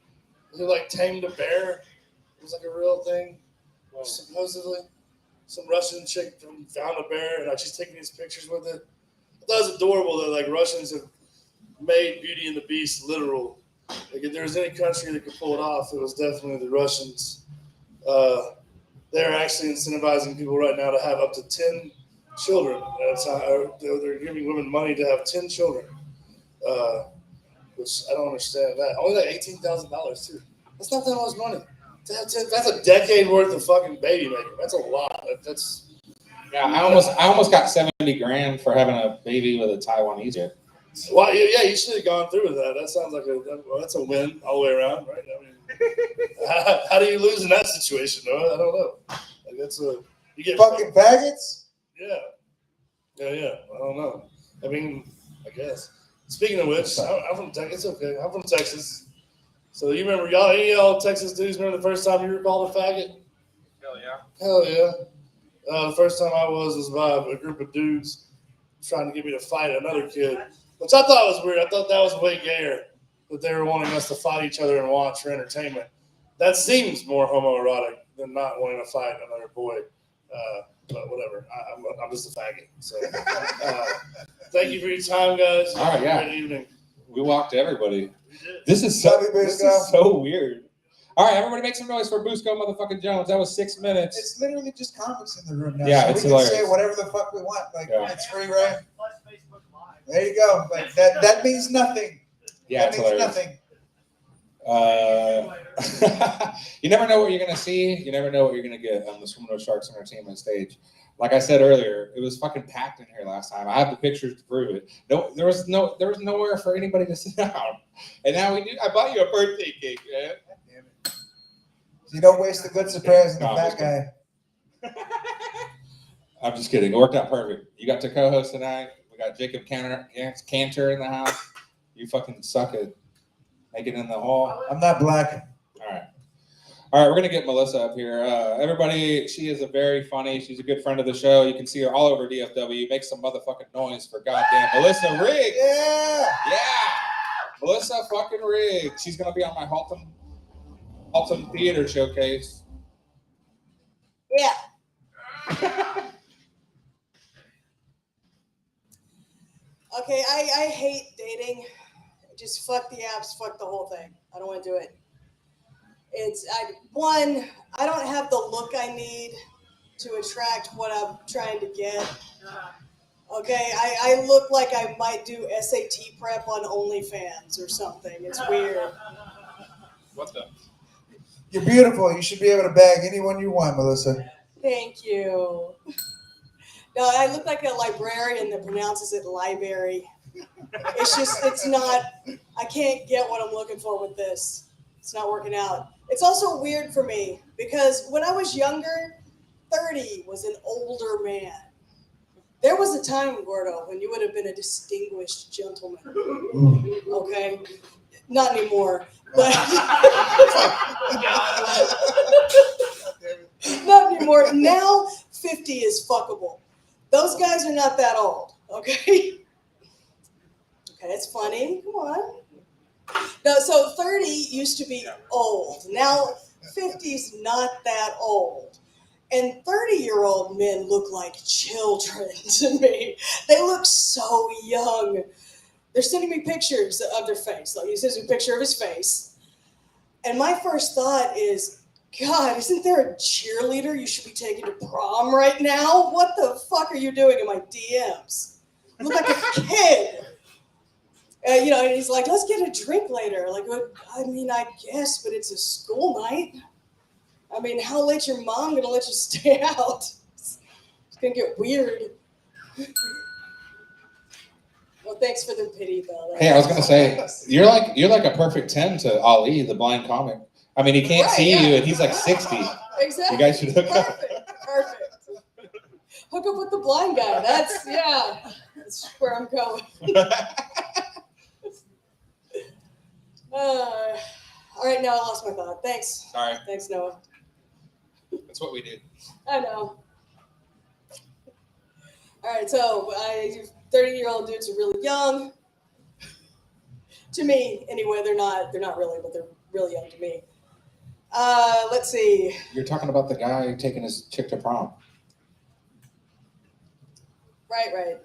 who, like, tamed a bear? It was, like, a real thing. Supposedly. Some Russian chick found a bear, and like, she's taking these pictures with it. I thought it was adorable that, like, Russians have made Beauty and the Beast literal. Like, if there was any country that could pull it off, it was definitely the Russians. They're actually incentivizing people right now to have up to 10 children. That's how they're giving women money to have 10 children, which I don't understand that. Only like $18,000 too. That's not that much money. That's a decade worth of fucking baby making. That's a lot. Yeah, I almost got $70,000 for having a baby with a Taiwanese chick. Well, yeah, you should have gone through with that. That sounds like that's a win all the way around, right? I mean, how do you lose in that situation, though? I don't know. Like you get fucking faggots. Yeah. I don't know. I mean, I guess. Speaking of which, I'm from Texas. It's okay. I'm from Texas. So you remember any of y'all Texas dudes remember the first time you were called a faggot? Hell yeah. The first time I was by a group of dudes trying to get me to fight another kid, which I thought was weird. I thought that was way gayer, that they were wanting us to fight each other and watch for entertainment. That seems more homoerotic than not wanting to fight another boy. But whatever. I'm just a faggot. So thank you for your time, guys. All right, yeah. Good evening. We walked everybody. We did. This is so weird. All right, everybody make some noise for Busco motherfucking Jones. That was 6 minutes. It's literally just comics in the room now. Yeah, so it's we can hilarious. say whatever the fuck we want. Like, it's free, right? There you go. Like that means nothing. Yeah, that it's means hilarious. nothing. You never know what you're gonna see. You never know what you're gonna get on the Swimming with Sharks Entertainment stage. Like I said earlier, it was fucking packed in here last time. I have the pictures to prove it. No, there was nowhere for anybody to sit down. And now we do. I bought you a birthday cake, man. Damn it. So you don't waste the good surprise in the No, I'm fat just kidding. guy. I'm just kidding. It worked out perfect. You got to co-host tonight. We got Jacob Cantor in the house. You fucking suck at making it in the hall. I'm not black. All right, we're gonna get Melissa up here. Everybody, she is a very funny. She's a good friend of the show. You can see her all over DFW. Make some motherfucking noise for goddamn Melissa Rigg. Yeah. Yeah, Melissa fucking Rigg. She's gonna be on my Haltom Theater Showcase. Yeah. Okay, I hate dating. Just fuck the apps, fuck the whole thing. I don't want to do it. I don't have the look I need to attract what I'm trying to get. Okay, I look like I might do SAT prep on OnlyFans or something. It's weird. What the? You're beautiful. You should be able to bag anyone you want, Melissa. Thank you. No, I look like a librarian that pronounces it library. It's not, I can't get what I'm looking for with this. It's not working out. It's also weird for me because when I was younger, 30 was an older man. There was a time, Gordo, when you would have been a distinguished gentleman. Okay? Not anymore. But not anymore. Now, 50 is fuckable. Those guys are not that old. Okay? Okay, it's funny. Come on. No, so 30 used to be old. Now 50's not that old. And 30-year-old men look like children to me. They look so young. They're sending me pictures of their face. Like he sends me a picture of his face. And my first thought is, God, isn't there a cheerleader you should be taking to prom right now? What the fuck are you doing in my DMs? You look like a kid. And he's like, let's get a drink later. Like, I mean, I guess, but it's a school night. I mean, how late's your mom gonna let you stay out? It's gonna get weird. Well, thanks for the pity, though. Hey, I was gonna say, you're like a perfect 10 to Ali, the blind comic. I mean, he can't see you, and he's like 60. Exactly. You guys should hook up. Perfect. Hook up with the blind guy. That's where I'm going. All right, now I lost my thought. Thanks. Sorry. Thanks, Noah. That's what we do. I know. All right, so 30-year-old dudes are really young. To me, anyway, they're not really, but they're really young to me. Let's see. You're talking about the guy taking his chick to prom. Right.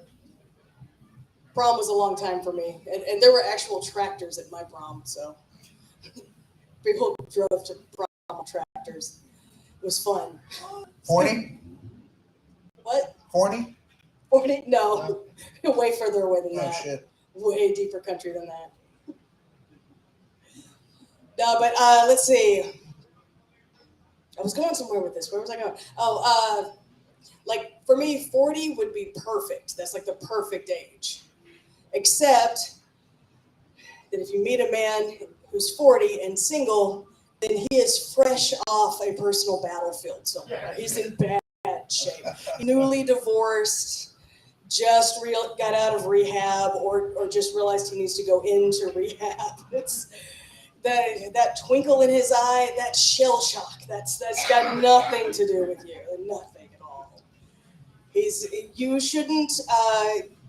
Prom was a long time for me, and there were actual tractors at my prom, so people drove to prom tractors. It was fun. 40? What? 40? 40? No, way further away than Oh, that. shit. Way deeper country than that. No, but let's see. I was going somewhere with this. Where was I going? Like for me, 40 would be perfect. That's like the perfect age. Except that if you meet a man who's 40 and single, then he is fresh off a personal battlefield somewhere. He's in bad shape. Newly divorced, just got out of rehab, or just realized he needs to go into rehab. It's that twinkle in his eye, that shell shock. That's got nothing to do with you, nothing at all. You shouldn't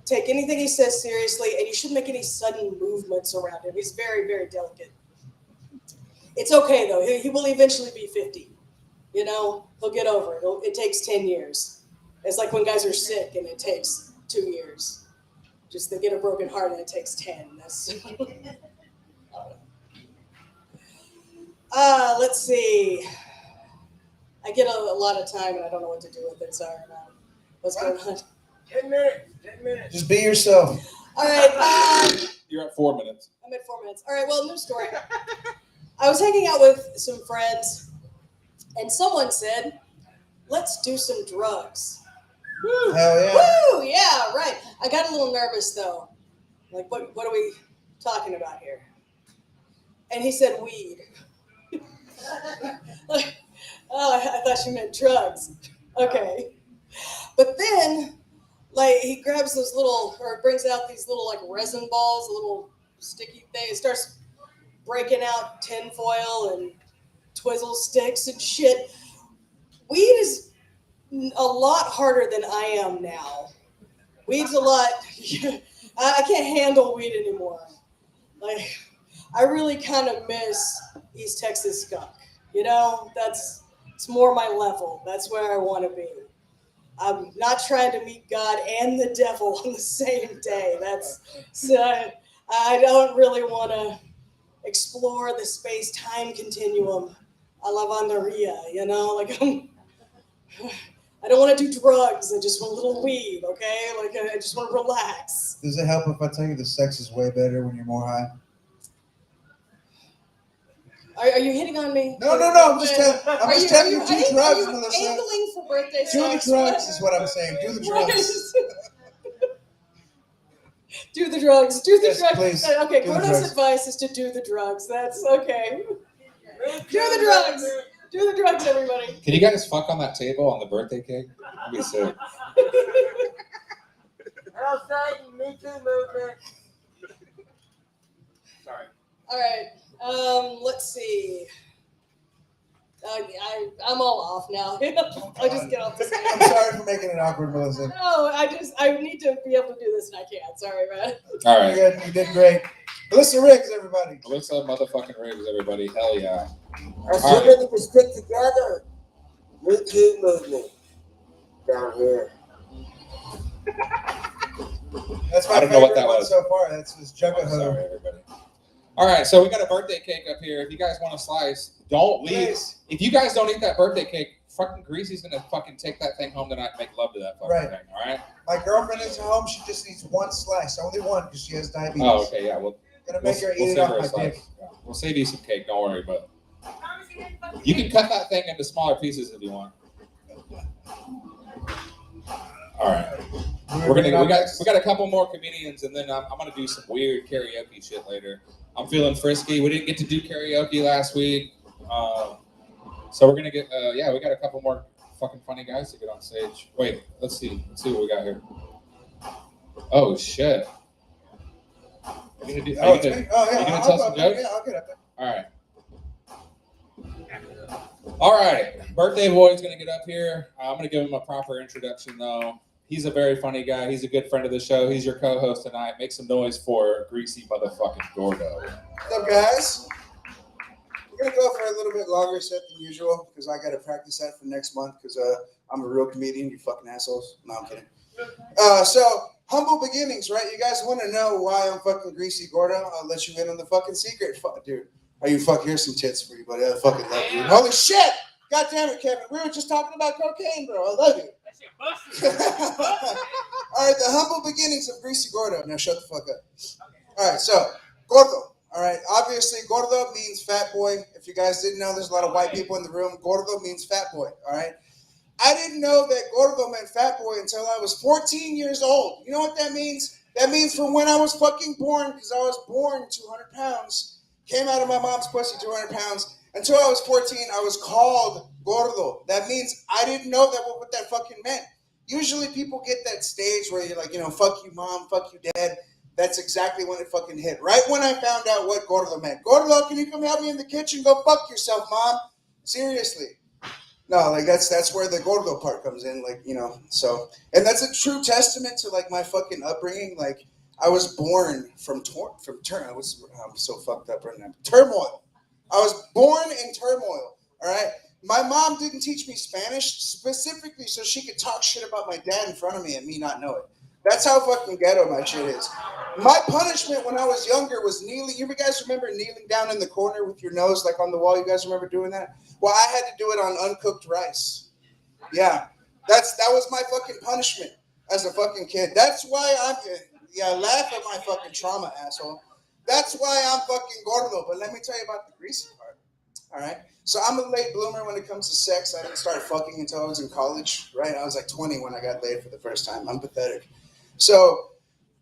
take anything he says seriously, and you shouldn't make any sudden movements around him. He's very, very delicate. It's okay though. He will eventually be 50. He'll get over it. It takes 10 years. It's like when guys are sick and it takes 2 years. Just they get a broken heart and it takes 10. That's. Let's see. I get a lot of time and I don't know what to do with it. Sorry, man. What's going on? 10 minutes. 10 minutes. Just be yourself. All right. You're at 4 minutes. I'm at 4 minutes. All right. Well, new story. I was hanging out with some friends, and someone said, "Let's do some drugs." Hell yeah. Woo! Yeah, right. I got a little nervous though. Like, what are we talking about here? And he said, "Weed." Like, oh, I thought you meant drugs. Okay. But then, like, he grabs those little, or brings out these little, like, resin balls, a little sticky thing. It starts breaking out tinfoil and twizzle sticks and shit. Weed is a lot harder than I am now. Weed's a lot. I can't handle weed anymore. Like, I really kind of miss East Texas skunk. You know, it's more my level. That's where I want to be. I'm not trying to meet God and the devil on the same day. I don't really want to explore the space-time continuum a la Vandaria, you know? Like, I don't want to do drugs. I just want a little weed, okay? Like, I just want to relax. Does it help if I tell you the sex is way better when you're more high? Are you hitting on me? No. I'm just telling you, do drugs. Are you angling for birthday Do the sex? drugs is what I'm saying. Do the drugs. Do the drugs. Do the Yes, drugs. please. Okay, Do the Gordo's drugs. advice is to do the drugs. That's okay. Do the drugs. Do the drugs, everybody. Can you guys fuck on that table on the birthday cake? That'd be sick. Hello, Satan. Me Too movement. Sorry. All right. Let's see. I'm all off now. I'll just get off the stage. I'm sorry for making it awkward, Melissa. No, I need to be able to do this, and I can't. Sorry, man. All You're right. good. You did great. Melissa Riggs, everybody. Alyssa motherfucking Riggs, everybody. Hell yeah. As All soon as we can stick together, Me Too movement down here. That's my I don't know what favorite that one was. so far. That's his Oh, Jugga sorry, Hug. everybody. All right, so we got a birthday cake up here. If you guys want a slice, don't leave. Please. If you guys don't eat that birthday cake, fucking Greasy's gonna fucking take that thing home tonight and make love to that fucking Right. thing. All right. My girlfriend is home. She just needs one slice. Only one because she has diabetes. Oh, okay, yeah. We'll Gonna make her eat we'll it save off her a my slice. dick. Yeah. We'll save you some cake. Don't worry, but you can cut that thing into smaller pieces if you want. All right. We got a couple more comedians, and then I'm gonna do some weird karaoke shit later. I'm feeling frisky. We didn't get to do karaoke last week, so we're gonna get. We got a couple more fucking funny guys to get on stage. Wait, let's see what we got here. Oh shit! Are you gonna Oh, it's me? Oh, yeah. you gonna I'll tell go some up there. jokes? Yeah, I'll get up there. All right. Birthday boy's gonna get up here. I'm gonna give him a proper introduction though. He's a very funny guy. He's a good friend of the show. He's your co-host tonight. Make some noise for Greasy motherfucking Gordo. What's up, guys? We're gonna go for a little bit longer set than usual because I gotta practice that for next month because I'm a real comedian. You fucking assholes. No, I'm kidding. So humble beginnings, right? You guys want to know why I'm fucking Greasy Gordo? I'll let you in on the fucking secret. Fuck, dude. Are you fuck? Here's some tits for you, buddy. I fucking love you. Holy shit! God damn it, Kevin. We were just talking about cocaine, bro. I love you. All right, the humble beginnings of Greasy Gordo. Now shut the fuck up. All right, so Gordo. All right, obviously Gordo means fat boy. If you guys didn't know, there's a lot of white people in the room. Gordo means fat boy. All right. I didn't know that Gordo meant fat boy until I was 14 years old. You know what that means? That means from when I was fucking born, because I was born 200 pounds, came out of my mom's pussy 200 pounds. Until I was 14, I was called Gordo. That means I didn't know what that fucking meant. Usually people get that stage where you're like, fuck you mom, fuck you dad. That's exactly when it fucking hit. Right when I found out what Gordo meant. Gordo, can you come help me in the kitchen? Go fuck yourself, mom. Seriously. No, like that's where the Gordo part comes in, so, and that's a true testament to like my fucking upbringing. Like I was born I'm so fucked up right now. Turmoil. I was born in turmoil. All right. My mom didn't teach me Spanish specifically so she could talk shit about my dad in front of me and me not know it. That's how fucking ghetto my shit is. My punishment when I was younger was kneeling. You guys remember kneeling down in the corner with your nose like on the wall? You guys remember doing that? Well, I had to do it on uncooked rice. Yeah, that was my fucking punishment as a fucking kid. That's why Yeah, laugh at my fucking trauma, asshole. That's why I'm fucking gordo. But let me tell you about the greasy part. All right. So I'm a late bloomer when it comes to sex. I didn't start fucking until I was in college, right? I was like 20 when I got laid for the first time. I'm pathetic. So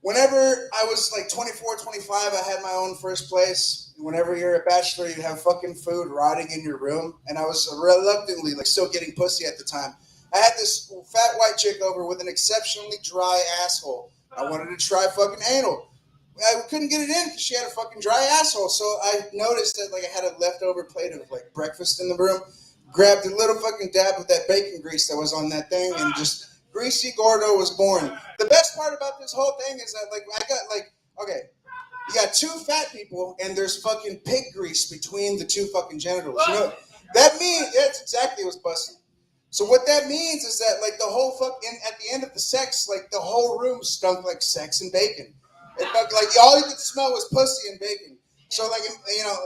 whenever I was like 24, 25, I had my own first place. Whenever you're a bachelor, you have fucking food rotting in your room. And I was reluctantly like still getting pussy at the time. I had this fat white chick over with an exceptionally dry asshole. I wanted to try fucking anal. I couldn't get it in because she had a fucking dry asshole. So I noticed that like I had a leftover plate of like breakfast in the room, grabbed a little fucking dab of that bacon grease that was on that thing, and just Greasy Gordo was born. The best part about this whole thing is that like I got like, okay, you got two fat people and there's fucking pig grease between the two fucking genitals. You know that means that's exactly what's busting. So what that means is that like the whole fucking at the end of the sex, like the whole room stunk like sex and bacon. It felt like all you could smell was pussy and bacon. So like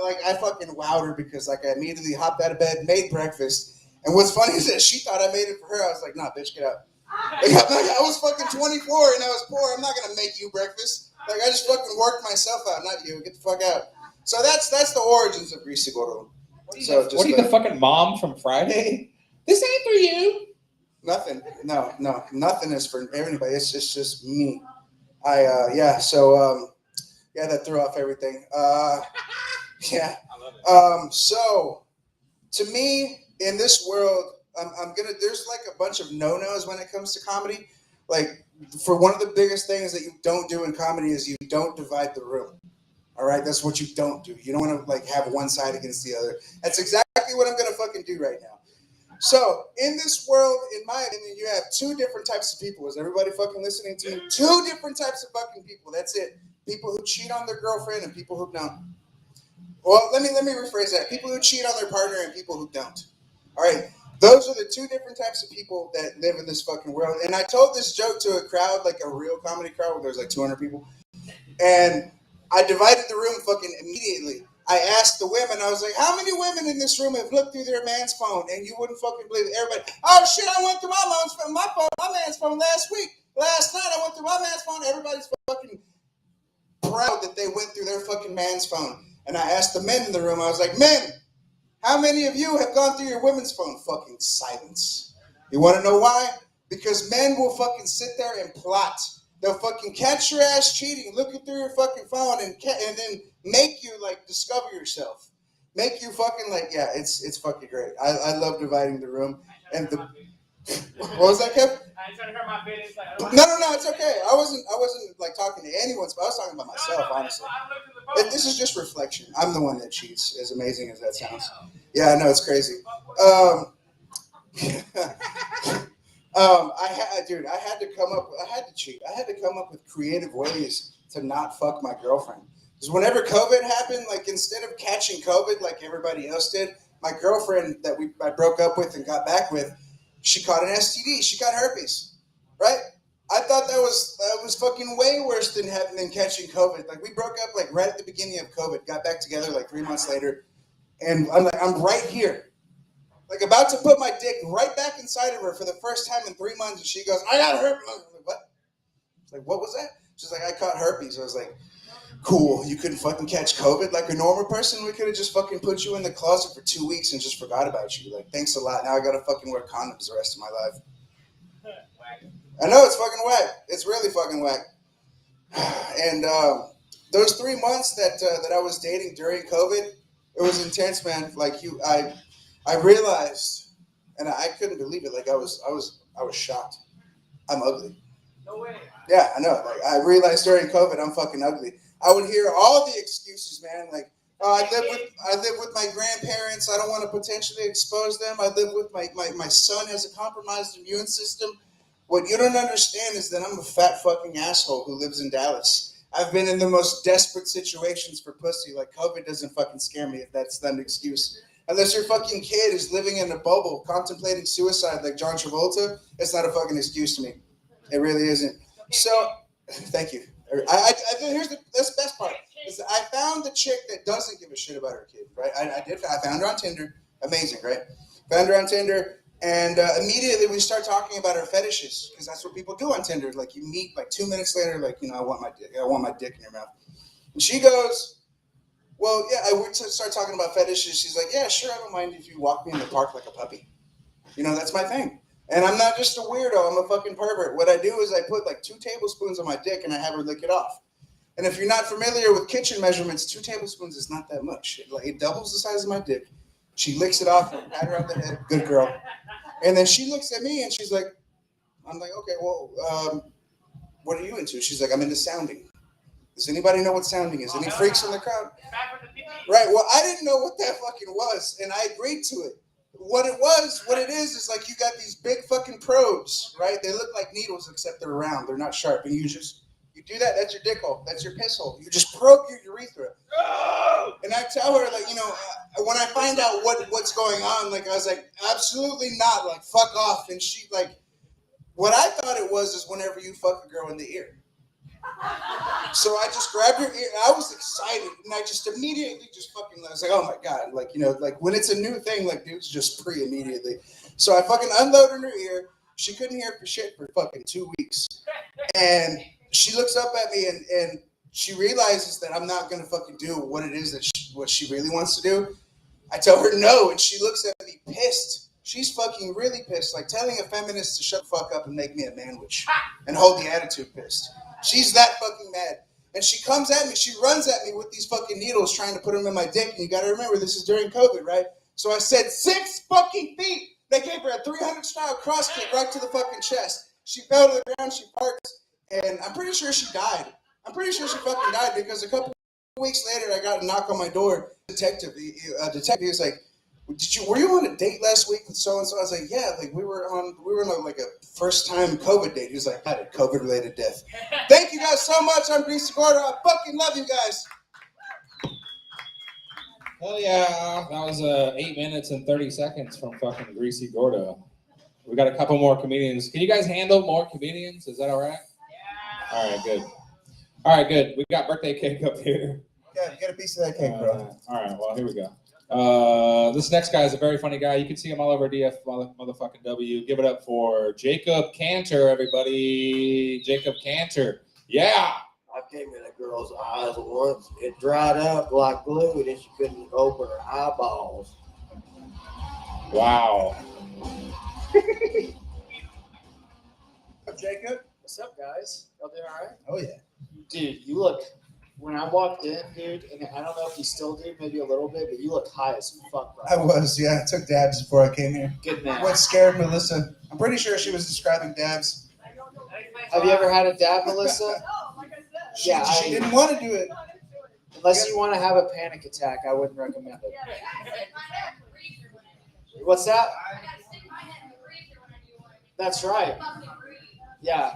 like I fucking wowed her because like I immediately hopped out of bed, made breakfast, and what's funny is that she thought I made it for her. I was like, nah, bitch, get out. Like, I was fucking 24 and I was poor. I'm not gonna make you breakfast. Like I just fucking worked myself out, not you. Get the fuck out. So that's the origins of Greasy Gordo. So just What are you, the fucking mom from Friday? This ain't for you. Nothing. No, nothing is for anybody. It's just me. That threw off everything. Yeah. So to me, in this world, there's like a bunch of no-nos when it comes to comedy. Like, for one of the biggest things that you don't do in comedy is you don't divide the room. All right, that's what you don't do. You don't want to like have one side against the other. That's exactly what I'm gonna fucking do right now. So, in this world, in my opinion, you have two different types of people. Is everybody fucking listening to me? Two different types of fucking people. That's it. People who cheat on their girlfriend and people who don't. Well, let me rephrase that. People who cheat on their partner and people who don't. All right. Those are the two different types of people that live in this fucking world. And I told this joke to a crowd, like a real comedy crowd where there's like 200 people. And I divided the room fucking immediately. I asked the women, I was like, how many women in this room have looked through their man's phone? And you wouldn't fucking believe it. Everybody, oh shit, I went through my man's phone last week. Last night I went through my man's phone. Everybody's fucking proud that they went through their fucking man's phone. And I asked the men in the room, I was like, men, how many of you have gone through your women's phone? Fucking silence. You want to know why? Because men will fucking sit there and plot. They'll fucking catch your ass cheating, looking through your fucking phone, and then make you like discover yourself. Make you fucking like, yeah, it's fucking great. I love dividing the room. And what was that, Kev? I ain't trying to hurt my feelings. No, it's okay. I wasn't like talking to anyone, but I was talking about myself, honestly. This is just reflection. I'm the one that cheats, as amazing as that sounds. Yeah, I know, it's crazy. I had to cheat. I had to come up with creative ways to not fuck my girlfriend. Because whenever COVID happened, like instead of catching COVID like everybody else did, my girlfriend that I broke up with and got back with, she caught an STD. She got herpes, right? I thought that was fucking way worse than catching COVID. Like we broke up like right at the beginning of COVID, got back together like 3 months later, and I'm right here. Like about to put my dick right back inside of her for the first time in 3 months, and she goes, I got herpes. I was like, what? I was like, what was that? She's like, I caught herpes. I was like, cool. You couldn't fucking catch COVID like a normal person? We could have just fucking put you in the closet for 2 weeks and just forgot about you. Like, thanks a lot. Now I gotta fucking wear condoms the rest of my life. I know, it's fucking whack. It's really fucking whack. And those 3 months that I was dating during COVID, it was intense, man. Like I realized, and I couldn't believe it. Like I was shocked. I'm ugly. No way. Yeah, I know. Like I realized during COVID, I'm fucking ugly. I would hear all the excuses, man. Like, oh, I live with my grandparents. I don't want to potentially expose them. I live with my son has a compromised immune system. What you don't understand is that I'm a fat fucking asshole who lives in Dallas. I've been in the most desperate situations for pussy. Like COVID doesn't fucking scare me if that's not an excuse. Unless your fucking kid is living in a bubble, contemplating suicide like John Travolta, it's not a fucking excuse to me. It really isn't. So, thank you. Here's the best part. Is that I found the chick that doesn't give a shit about her kid, right? I found her on Tinder. Amazing, right? Found her on Tinder. And immediately we start talking about our fetishes, because that's what people do on Tinder. Like you meet, like 2 minutes later, like, I want my dick in your mouth. And she goes, well, yeah, we start talking about fetishes. She's like, yeah, sure, I don't mind if you walk me in the park like a puppy. That's my thing. And I'm not just a weirdo, I'm a fucking pervert. What I do is I put like 2 tablespoons on my dick and I have her lick it off. And if you're not familiar with kitchen measurements, 2 tablespoons is not that much. It doubles the size of my dick. She licks it off and pat her on the head. Good girl. And then she looks at me and she's like, I'm like, okay, well, what are you into? She's like, I'm into sounding. Does anybody know what sounding is? Any freaks in the crowd? Right. Well, I didn't know what that fucking was, and I agreed to it. What it is like you got these big fucking probes, right? They look like needles except they're round. They're not sharp. And you do that. That's your dick hole. That's your piss hole. You just probe your urethra. And I tell her, like, when I find out what's going on, like, I was like, absolutely not. Like, fuck off. And she, like, what I thought it was is whenever you fuck a girl in the ear. So I just grabbed her ear. I was excited, and I just immediately just fucking, I was like, oh my God. Like, like when it's a new thing, like, dudes just pre immediately. So I fucking unloaded her ear. She couldn't hear for shit for fucking 2 weeks. And she looks up at me and she realizes that I'm not going to fucking do what it is that what she really wants to do. I tell her no, and she looks at me pissed. She's fucking really pissed, like telling a feminist to shut the fuck up and make me a manwich and hold the attitude pissed. She's that fucking mad. And she comes at me, she runs at me with these fucking needles trying to put them in my dick. And you got to remember, this is during COVID, right? So I said 6 fucking feet. They gave her a 300 style cross kick right to the fucking chest. She fell to the ground, she parked, and I'm pretty sure she died. I'm pretty sure she fucking died because a couple weeks later, I got a knock on my door. Detective, he was like, were you on a date last week with so and so? I was like, yeah, like we were on like a first time COVID date. He was like, I had a COVID related death. Thank you guys so much. I'm Greasy Gordo. I fucking love you guys. Hell yeah, that was 8 minutes and 30 seconds from fucking Greasy Gordo. We got a couple more comedians. Can you guys handle more comedians? Is that all right? Yeah. All right, good. All right, good. We got birthday cake up here. Yeah, you get a piece of that cake, bro. All right, well, here we go. This next guy is a very funny guy. You can see him all over DF motherfucking W. Give it up for Jacob Cantor, everybody. Jacob Cantor. Yeah. I came in a girl's eyes once. It dried up like glue, and she couldn't open her eyeballs. Wow. Jacob? What's up, guys? Y'all doing all right? Oh, yeah. Dude, you look, when I walked in, dude, and I don't know if you still do, maybe a little bit, but you look high as fuck right I now. was, yeah. I took dabs before I came here. Good man. What scared Melissa? I'm pretty sure she was describing dabs. Have you ever had a dab, Melissa? She didn't want to do it. Unless you want to have a panic attack, I wouldn't recommend it. What's that? That's right. Yeah.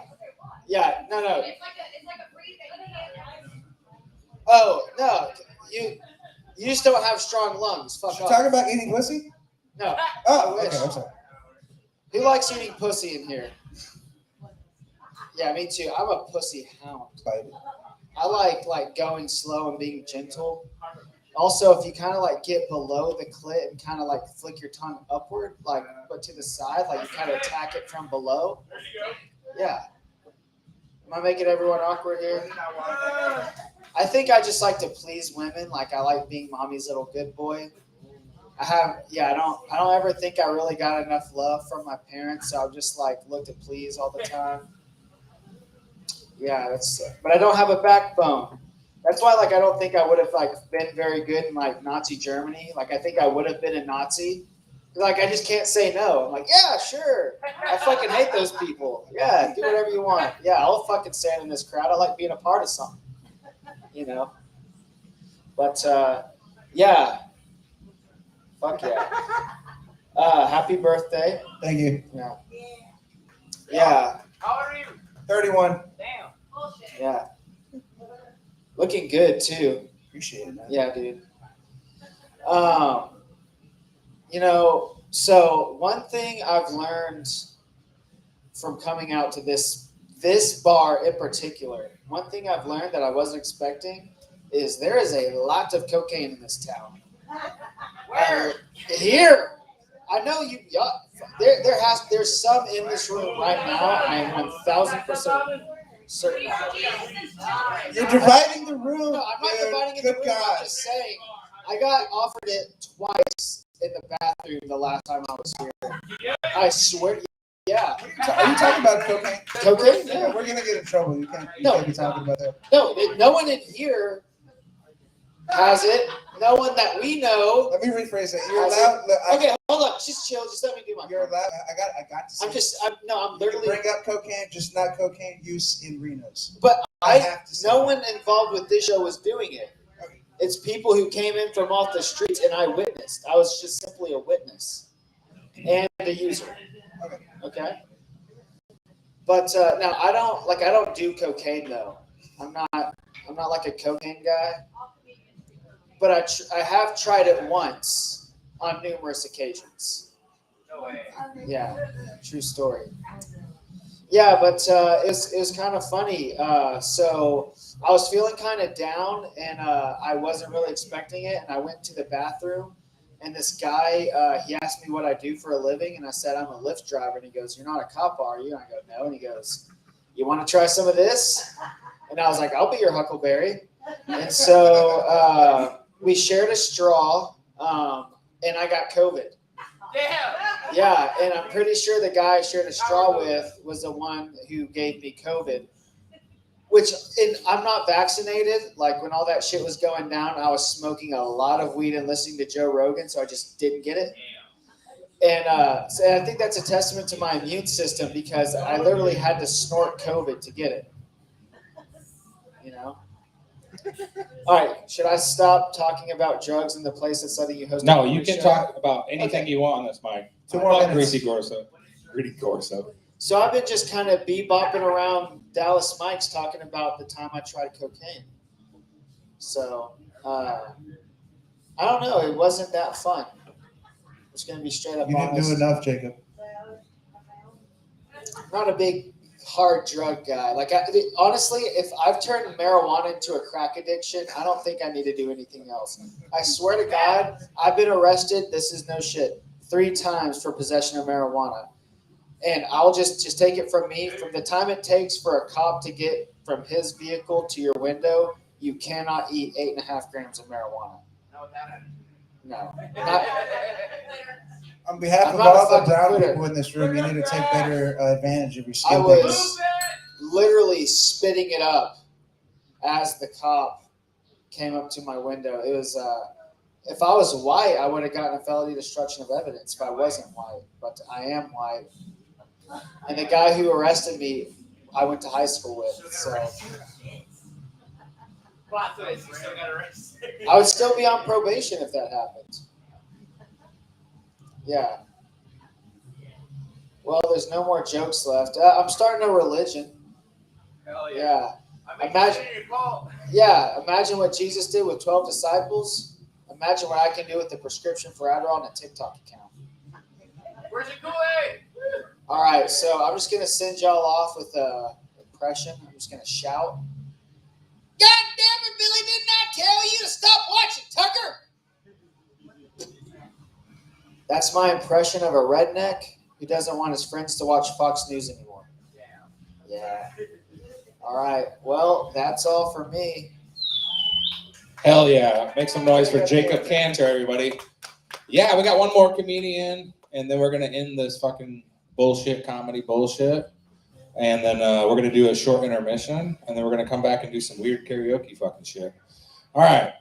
Yeah, no. Oh, no. You just don't have strong lungs. Fuck off. Talking about eating pussy? No. Oh, I wish. okay, I'm sorry. Who likes eating pussy in here? Yeah, me too. I'm a pussy hound. I like going slow and being gentle. Also, if you kind of like get below the clit and kind of like flick your tongue upward, like but to the side, like you kind of attack it from below. Yeah. Am I making everyone awkward here? I think I just like to please women. Like I like being mommy's little good boy. I don't ever think I really got enough love from my parents, so I'm just like look to please all the time. Yeah, but I don't have a backbone. That's why, like, I don't think I would have like been very good in like Nazi Germany. Like, I think I would have been a Nazi. Like, I just can't say no. I'm like, yeah, sure. I fucking hate those people. Yeah, do whatever you want. Yeah, I'll fucking stand in this crowd. I like being a part of something, you know. But yeah, fuck yeah. Happy birthday. Thank you. Yeah. Yeah. How old are you? 31. Damn. Bullshit. Yeah. Looking good too. Appreciate it, man. Yeah, dude. You know, so one thing I've learned from coming out to this bar in particular, one thing I've learned that I wasn't expecting is there is a lot of cocaine in this town. Where? Here. I know you. There's some in this room right now. I am 1,000% certain. You're dividing the room. No, I'm not dude. dividing it. Good I'm God. just saying. I got offered it twice in the bathroom the last time I was here. I swear. Yeah. So are you talking about cocaine? Cocaine? Yeah. We're gonna get in trouble. You can't be talking about that. No one in here has it. No one that we know. Let me rephrase that. You're allowed. Okay, hold on. Just chill. Just let me do my. You're allowed. I got to. I'm literally. Bring up cocaine, just not cocaine use in RENO'S. But no one involved with this show was doing it. It's people who came in from off the streets, and I witnessed. I was just simply a witness and a user. Okay. But now I don't do cocaine though. I'm not like a cocaine guy. But I have tried it once on numerous occasions. No way. Yeah, true story. Yeah, but it was kind of funny. So I was feeling kind of down, and I wasn't really expecting it. And I went to the bathroom, and this guy, he asked me what I do for a living, and I said, I'm a Lyft driver. And he goes, you're not a cop, are you? And I go, no. And he goes, you want to try some of this? And I was like, I'll be your Huckleberry. And so we shared a straw, and I got COVID. Yeah, and I'm pretty sure the guy I shared a straw with was the one who gave me COVID. I'm not vaccinated. Like when all that shit was going down, I was smoking a lot of weed and listening to Joe Rogan, so I just didn't get it. And so I think that's a testament to my immune system because I literally had to snort COVID to get it. You know? All right, should I stop talking about drugs in the place that's letting you host? No, you can talk about anything you want on this mic. 2 more minutes. Greasy Corso. So I've been just kind of bebopping around Dallas mics talking about the time I tried cocaine. So I don't know. It wasn't that fun. I'm just going to be straight up You didn't honest. do enough, Jacob. I'm not a big hard drug guy. Honestly, if I've turned marijuana into a crack addiction, I don't think I need to do anything else. I swear to God, I've been arrested. This is no shit. 3 times for possession of marijuana. And I'll just take it from me. From the time it takes for a cop to get from his vehicle to your window, you cannot eat 8.5 grams of marijuana. No. On behalf I'm of not a all the fucking brown quitter. people in this room, you need to take better advantage of your I skill. was literally spitting it up as the cop came up to my window. It was, if I was white, I would have gotten a felony destruction of evidence if I wasn't white, but I am white. And the guy who arrested me, I went to high school with, so I would still be on probation if that happened. Yeah. Well, there's no more jokes left. I'm starting a religion. Hell Yeah. Imagine. Imagine what Jesus did with 12 disciples. Imagine what I can do with the prescription for Adderall and a TikTok account. Where's it going? All right, so I'm just going to send y'all off with a impression. I'm just going to shout. God damn it, Billy, didn't I tell you to stop watching Tucker? That's my impression of a redneck who doesn't want his friends to watch Fox News anymore. Yeah. All right, well, that's all for me. Hell yeah. Make some noise for Jacob Cantor, everybody. Yeah, we got one more comedian, and then we're going to end this fucking comedy bullshit. And then we're going to do a short intermission, and then we're going to come back and do some weird karaoke fucking shit. All right.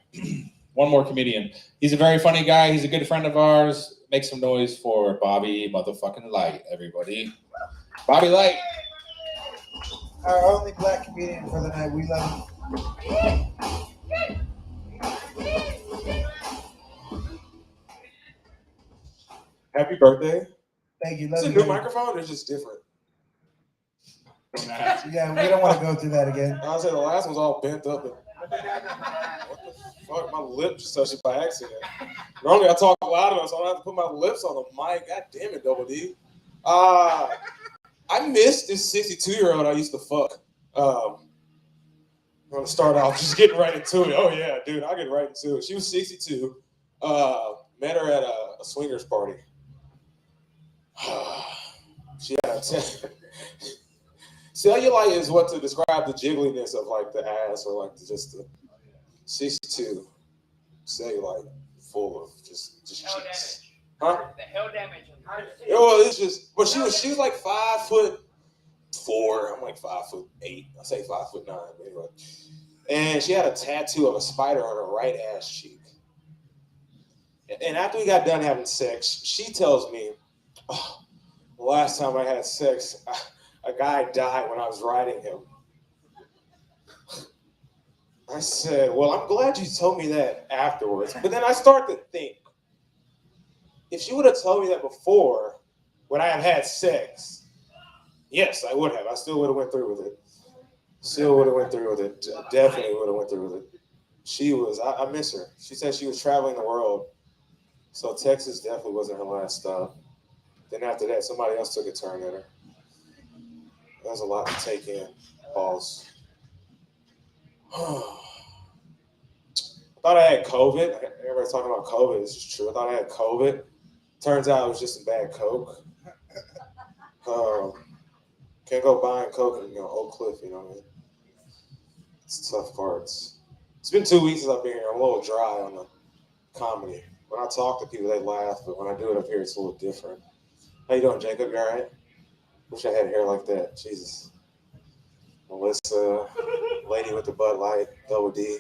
One more comedian. He's a very funny guy. He's a good friend of ours. Make some noise for Bobby motherfucking Light, everybody. Bobby Light. Our only black comedian for the night. We love him. Happy birthday. Thank you. Is Love it a you, new man. microphone or is it just different? Yeah, we don't want to go through that again. I was saying the last one's all bent up. What the fuck? My lip just touched it by accident. Normally I talk loud enough, so I don't have to put my lips on the mic. God damn it, Double D. I missed this 62-year-old I used to fuck. I'm gonna start off just getting right into it. Oh yeah, dude, I'll get right into it. She was 62. Met her at a swingers party. She had a cellulite is what to describe the jiggliness of like the ass or like just the 62 cellulite full of just cheeks. Huh? The hell damage. Yeah, well, it's just, but she was like 5'4". I'm like 5'8". I say 5'9", but anyway. And she had a tattoo of a spider on her right ass cheek. And after we got done having sex, she tells me, oh, the last time I had sex, a guy died when I was riding him. I said, well, I'm glad you told me that afterwards. But then I start to think, if she would have told me that before, would I have had sex? Yes, I would have. I still would have went through with it. Still would have went through with it. Definitely would have went through with it. She was, I miss her. She said she was traveling the world. So Texas definitely wasn't her last stop. Then after that, somebody else took a turn at her. That was a lot to take in. Pause. I thought I had COVID. Everybody's talking about COVID. This is true. I thought I had COVID. Turns out it was just a bad Coke. Can't go buying Coke in Oak Cliff, you know what I mean? It's tough parts. It's been 2 weeks since I've been here. I'm a little dry on the comedy. When I talk to people, they laugh, but when I do it up here, it's a little different. How you doing, Jacob? You all right? Wish I had hair like that. Jesus. Melissa, lady with the Bud Light, Double D,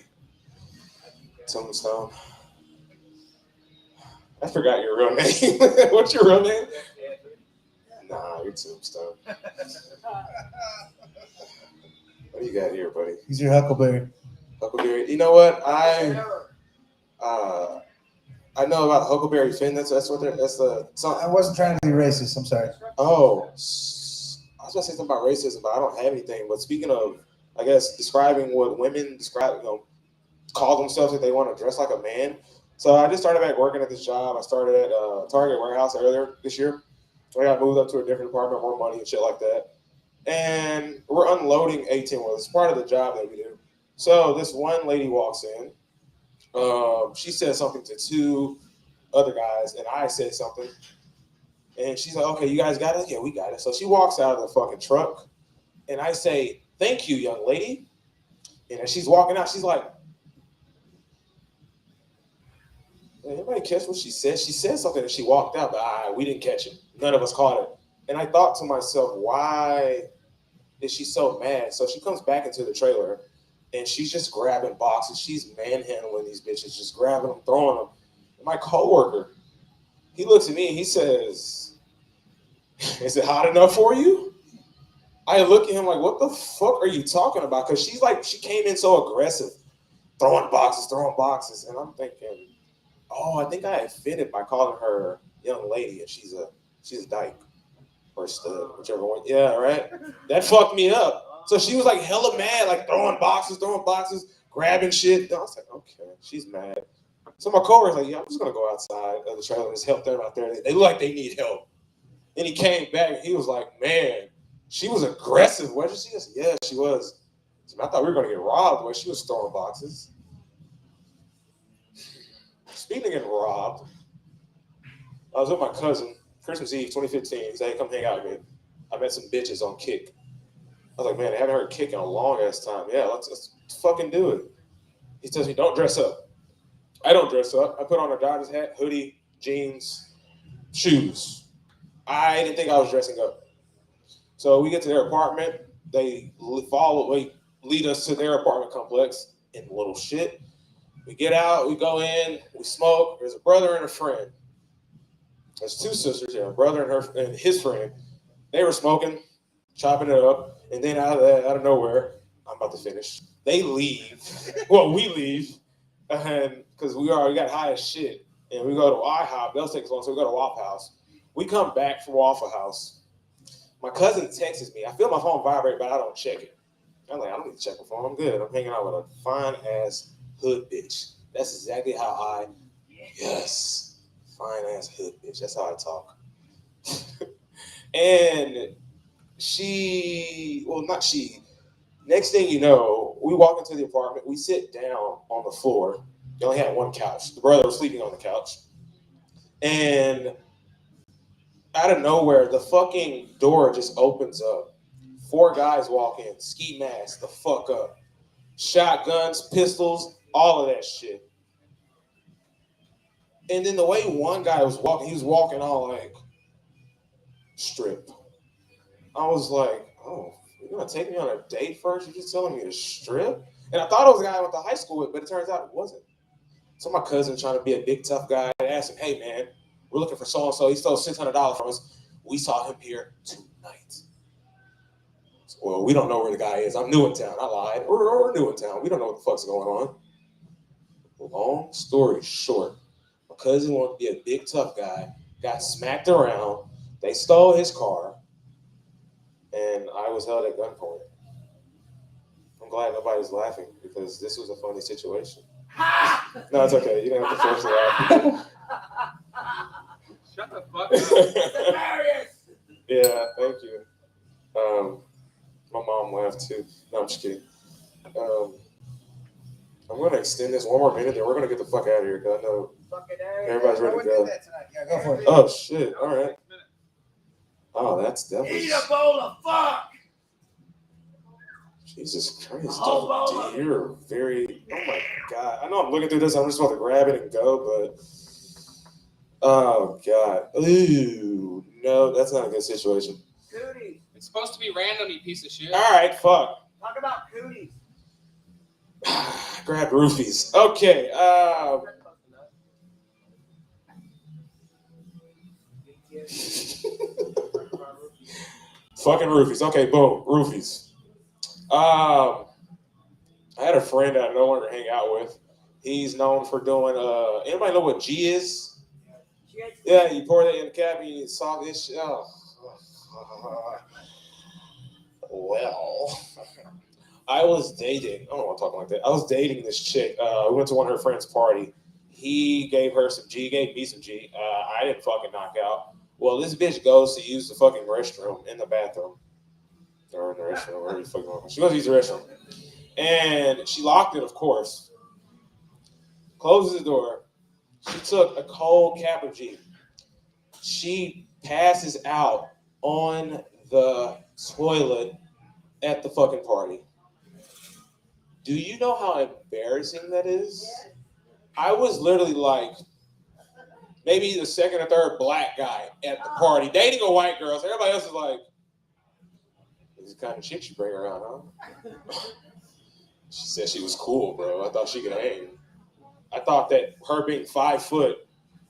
Tombstone. I forgot your real name. What's your real name? Nah, you're Tombstone. What do you got here, buddy? He's your Huckleberry. Huckleberry. You know what? I know about Huckleberry Finn. That's the song. I wasn't trying to be racist. I'm sorry. Oh, I was gonna say something about racism, but I don't have anything. But speaking of, I guess describing what women call themselves if they want to dress like a man. So I just started back working at this job. I started at Target warehouse earlier this year. I got moved up to a different department, more money and shit like that. And we're unloading 18-wheelers. It's part of the job that we do. So this one lady walks in. She said something to two other guys, and I said something. And she's like, okay, you guys got it? Yeah, we got it. So she walks out of the fucking truck, and I say, thank you, young lady. And as she's walking out, she's like, anybody catch what she said? She said something and she walked out, but we didn't catch it. None of us caught it. And I thought to myself, why is she so mad? So she comes back into the trailer and she's just grabbing boxes. She's manhandling these bitches, just grabbing them, throwing them. And my coworker, he looks at me and he says, is it hot enough for you? I look at him like, what the fuck are you talking about? Because she's like, she came in so aggressive, throwing boxes. And I'm thinking, oh, I think I offended by calling her young lady, and she's a dyke or stud, whichever one. Yeah, right. That fucked me up. So she was like hella mad, like throwing boxes, grabbing shit. I was like, okay, she's mad. So my coworker's like, yeah, I'm just gonna go outside of the trailer and just help them out there. They look like they need help. And he came back and he was like, man, she was aggressive. Wasn't she? I said, yeah, she was. I thought we were gonna get robbed when she was throwing boxes. Speaking of getting robbed, I was with my cousin, Christmas Eve 2015. He said, hey, come hang out with me. I met some bitches on Kick. I was like, man, I haven't heard Kick in a long ass time. Yeah, let's fucking do it. He tells me, don't dress up. I don't dress up. I put on a Dodgers hat, hoodie, jeans, shoes. I didn't think I was dressing up. So we get to their apartment. They lead us to their apartment complex in little shit. We get out, we go in, we smoke. There's a brother and a friend. There's two sisters here, a brother and his friend. They were smoking, chopping it up, and then out of nowhere, I'm about to finish. They leave. Well, we leave, and because we got high as shit, and we go to IHOP. They'll take us long, so we go to Waffle House. We come back from Waffle House. My cousin texts me. I feel my phone vibrate, but I don't check it. I'm like, I don't need to check my phone. I'm good. I'm hanging out with a fine ass hood bitch. That's exactly how fine ass hood bitch. That's how I talk. And next thing you know, we walk into the apartment, we sit down on the floor. They only had one couch. The brother was sleeping on the couch. And out of nowhere, the fucking door just opens up. 4 guys walk in, ski masks, the fuck up. Shotguns, pistols, all of that shit. And then the way one guy was walking, he was walking all like, strip. I was like, oh, you're gonna take me on a date first? You're just telling me to strip? And I thought it was a guy I went to high school with, but it turns out it wasn't. So my cousin, trying to be a big tough guy, I asked him, hey man, we're looking for so-and-so. He stole $600 from us. We saw him here tonight. So, well, we don't know where the guy is. I'm new in town. I lied. We're new in town. We don't know what the fuck's going on. Long story short, my cousin wanted to be a big tough guy, got smacked around. They stole his car, and I was held at gunpoint. I'm glad nobody's laughing because this was a funny situation. No, it's okay. You don't have to force it out. Shut the fuck up. Yeah, thank you. My mom laughed too. No, I'm just kidding. I'm going to extend this one more minute, then we're going to get the fuck out of here because I know everybody's ready to go. Yeah, go for it. Oh, shit. All right. Oh, that's definitely. Eat a bowl of fuck. Jesus Christ. Whole bowl of it. You're very. Oh my God. I know I'm looking through this. I'm just about to grab it and go, but. Oh, God. Ooh. No, that's not a good situation. Cooties. It's supposed to be random, you piece of shit. All right, fuck. Talk about cooties. Grab roofies. Okay. Fucking roofies. Okay, boom. Roofies. I had a friend that I no longer hang out with. He's known for doing, anybody know what G is? Yeah, you pour that in the cap and you saw this shit. Oh. Well, I was dating. I don't want to talk like that. I was dating this chick. We went to one of her friend's party. He gave her some G, gave me some G. I didn't fucking knock out. Well, this bitch goes to use the fucking restroom in the bathroom. Or in the restroom, wherever you fucking want. She goes to use the restroom. And she locked it, of course. Closes the door. She took a cold cap of G. She passes out on the toilet at the fucking party. Do you know how embarrassing that is? I was literally like maybe the second or third black guy at the party dating a white girl. So everybody else is like, this is the kind of shit you bring around, huh? She said she was cool, bro. I thought she could hang. I thought that her being 5 foot,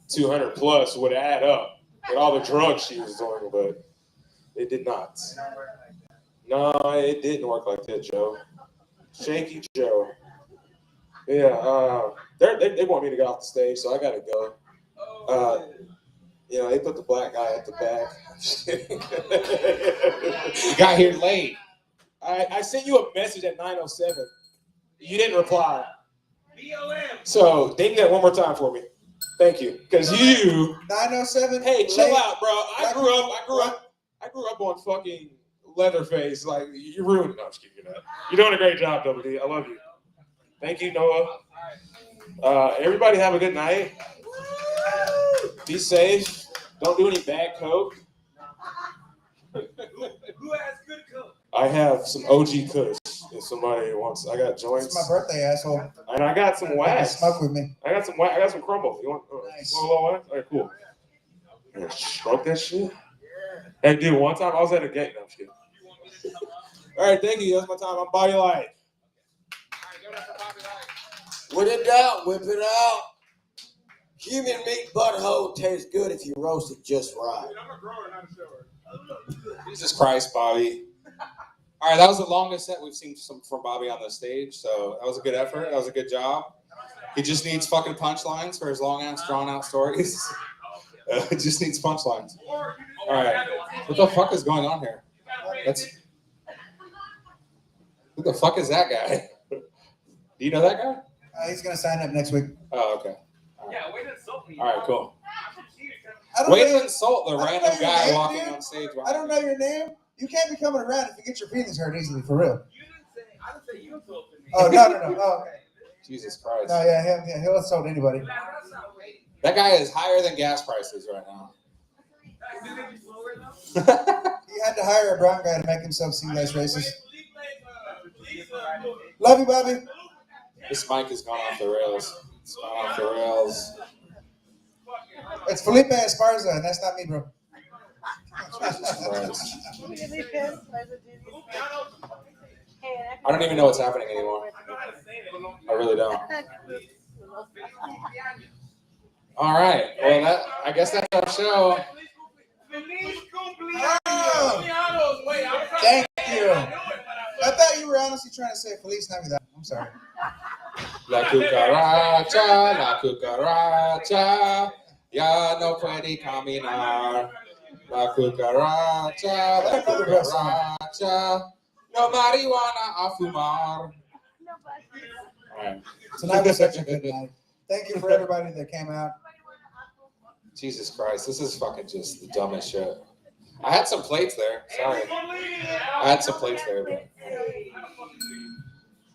200 plus would add up with all the drugs she was doing, but it did not. No, it didn't work like that, Joe. Shaky Joe. Yeah, they want me to get off the stage, so I gotta go. They put the black guy at the back. You got here late. I sent you a message at 9:07. You didn't reply. BOM. So ding that one more time for me. Thank you. Because you 907. Hey, chill out, bro. I grew up on fucking Leatherface. Like, you ruined it. No, I'm just kidding. You're doing a great job, Double D. I love you. Thank you, Noah. Everybody have a good night. Be safe. Don't do any bad coke. Who has good coke? I have some OG Kush. If somebody wants, I got joints. It's my birthday, asshole. And I got some wax. Smoke with me. I got some wax. I got some crumble. You want Nice. a little wax? All right, cool. Yeah, stroke that shit. Hey, dude, one time I was at a gate. No, I'm just kidding. All right, thank you. That's my time. I'm Body Light. When in doubt, whip it out. Human meat butthole tastes good if you roast it just right. Jesus Christ, Bobby. All right, that was the longest set we've seen from Bobby on the stage, so that was a good effort. That was a good job. He just needs fucking punchlines for his long-ass, drawn-out stories. It just needs punchlines. All right. What the fuck is going on here? Who the fuck is that guy? Do you know that guy? He's going to sign up next week. Oh, okay. Yeah, way to insult me. All right, cool. I don't Way know to insult the I don't random know your guy name, walking dude. on stage. I don't know your name. You can't be coming around if you get your feelings hurt easily, for real. I didn't say you insulted me. Oh, no. Oh, okay. Jesus Christ. No, yeah, he'll insult anybody. That guy is higher than gas prices right now. He had to hire a brown guy to make himself seem less racist. Love you, Bobby. This mic has gone off the rails. It's gone off the rails. It's Felipe Esparza, and that's not me, bro. Jesus Christ. I don't even know what's happening anymore. I really don't. All right. Well, I guess that's our show. Oh, thank you. I thought you were honestly trying to say Feliz Navidad. I'm sorry. La cucaracha, ya no puede caminar. La cucaracha, no marijuana a fumar. All right. Tonight was such a good night. Thank you for everybody that came out. Jesus Christ, this is fucking just the dumbest shit. I had some plates there. Sorry. I had some plates there, but.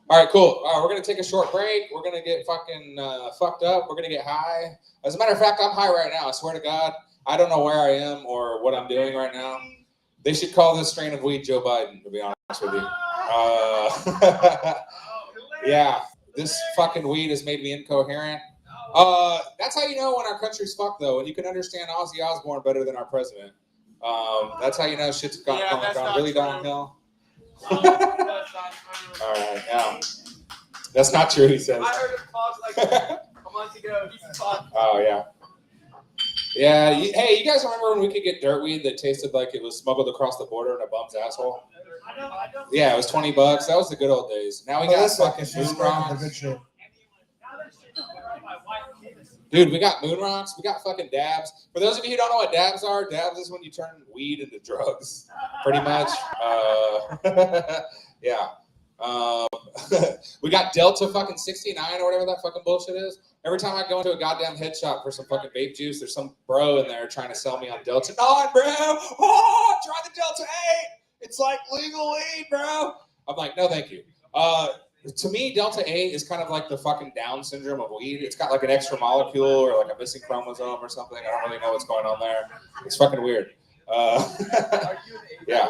All right, cool. All right, we're going to take a short break. We're going to get fucking fucked up. We're going to get high. As a matter of fact, I'm high right now. I swear to God. I don't know where I am or what I'm doing right now. They should call this strain of weed Joe Biden, to be honest with you. Yeah, this fucking weed has made me incoherent. That's how you know when our country's fucked, though, and you can understand Ozzy Osbourne better than our president. That's how you know shit's gone really downhill. All right, yeah. That's not true, he says. I heard him talk like a month ago. Oh, yeah. Yeah, hey, you guys remember when we could get dirt weed that tasted like it was smuggled across the border in a bum's asshole? Yeah, it was $20. That was the good old days. Now we got fucking moon rocks. Dude, we got moon rocks. We got fucking dabs. For those of you who don't know what dabs are, dabs is when you turn weed into drugs, pretty much. Yeah. We got Delta fucking 69 or whatever that fucking bullshit is. Every time I go into a goddamn head shop for some fucking vape juice, there's some bro in there trying to sell me on Delta 9, bro. Oh, try the Delta 8. It's like legal weed, bro. I'm like, no, thank you. To me, Delta 8 is kind of like the fucking Down syndrome of weed. It's got like an extra molecule or like a missing chromosome or something. I don't really know what's going on there. It's fucking weird. Yeah.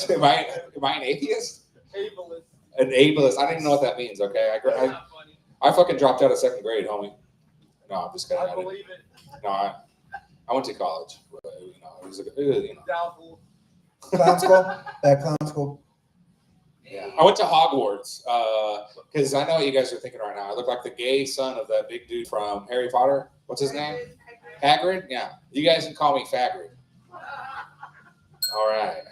Am I an atheist? Ableist. An ableist. I don't even know what that means, okay? I fucking dropped out of second grade, homie. No, I'm just kidding. I believe it. No, I went to college. But, it was Doubtful. Clown school? That clown school. Yeah. I went to Hogwarts because I know what you guys are thinking right now. I look like the gay son of that big dude from Harry Potter. What's his name? Hagrid? Yeah. You guys can call me Fagrid. All right.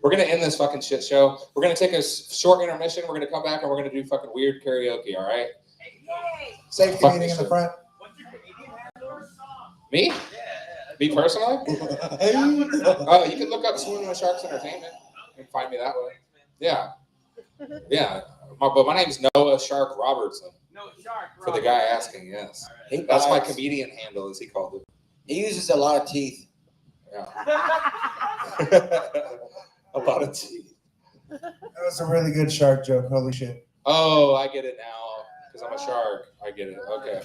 We're going to end this fucking shit show. We're going to take a short intermission. We're going to come back and we're going to do fucking weird karaoke, all right? Safety meeting in the front. Me? Yeah. Me personally? Oh, you can look up Swimming with Sharks Entertainment. You can find me that way. Yeah. Yeah. But my name's Noah Shark Robertson. No, Shark. For the guy asking, yes. That's my comedian handle, as he called it. He uses a lot of teeth. Yeah. A lot of teeth. That was a really good shark joke. Holy shit. Oh, I get it now. Because I'm a shark. I get it. Okay.